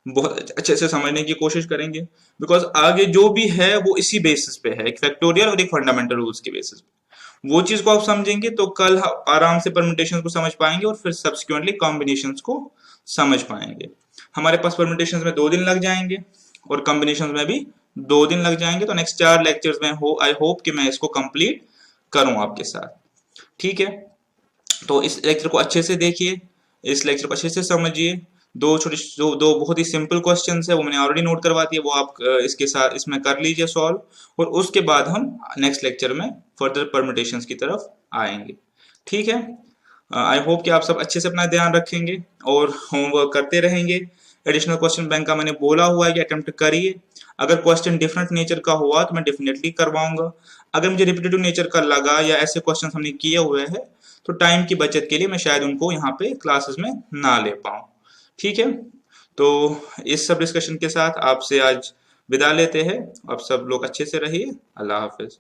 बहुत अच्छे से समझने की कोशिश करेंगे, बिकॉज आगे जो भी है वो इसी बेसिस पे है, एक फैक्टोरियल और एक फंडामेंटल रूल्स के बेसिस पे। वो चीज को आप समझेंगे तो कल आराम से परम्यूटेशन को समझ पाएंगे और फिर सब्सिक्वेंटली कॉम्बिनेशंस को समझ पाएंगे। हमारे पास परम्यूटेशंस में 2 दिन लग जाएंगे और कॉम्बिनेशंस में भी 2 दिन लग जाएंगे। तो नेक्स्ट 4 लेक्चर्स में आई होप कि मैं इसको कंप्लीट करूं आपके साथ, ठीक है। तो इस लेक्चर को अच्छे से देखिए, इस लेक्चर को अच्छे से समझिए। दो बहुत ही सिंपल क्वेश्चंस है वो मैंने ऑलरेडी नोट करवा दिया, वो आप इसके साथ इसमें कर लीजिए सॉल्व, और उसके बाद हम नेक्स्ट लेक्चर में फर्दर परम्यूटेशंस की तरफ आएंगे, ठीक है। आई होप कि आप सब अच्छे से अपना ध्यान रखेंगे और होमवर्क करते रहेंगे। एडिशनल क्वेश्चन बैंक का मैंने बोला हुआ है कि अटेम्प्ट करिए। अगर क्वेश्चन डिफरेंट नेचर का हुआ तो मैं डेफिनेटली करवाऊंगा। अगर मुझे रिपीटेटिव नेचर का लगा या ऐसे क्वेश्चन हमने किए हुए हैं तो टाइम की बचत के लिए मैं शायद उनको यहाँ पे क्लासेस में ना ले पाऊँ, ठीक है। तो इस सब डिस्कशन के साथ आपसे आज विदा लेते हैं। आप सब लोग अच्छे से रहिए। अल्लाह हाफिज।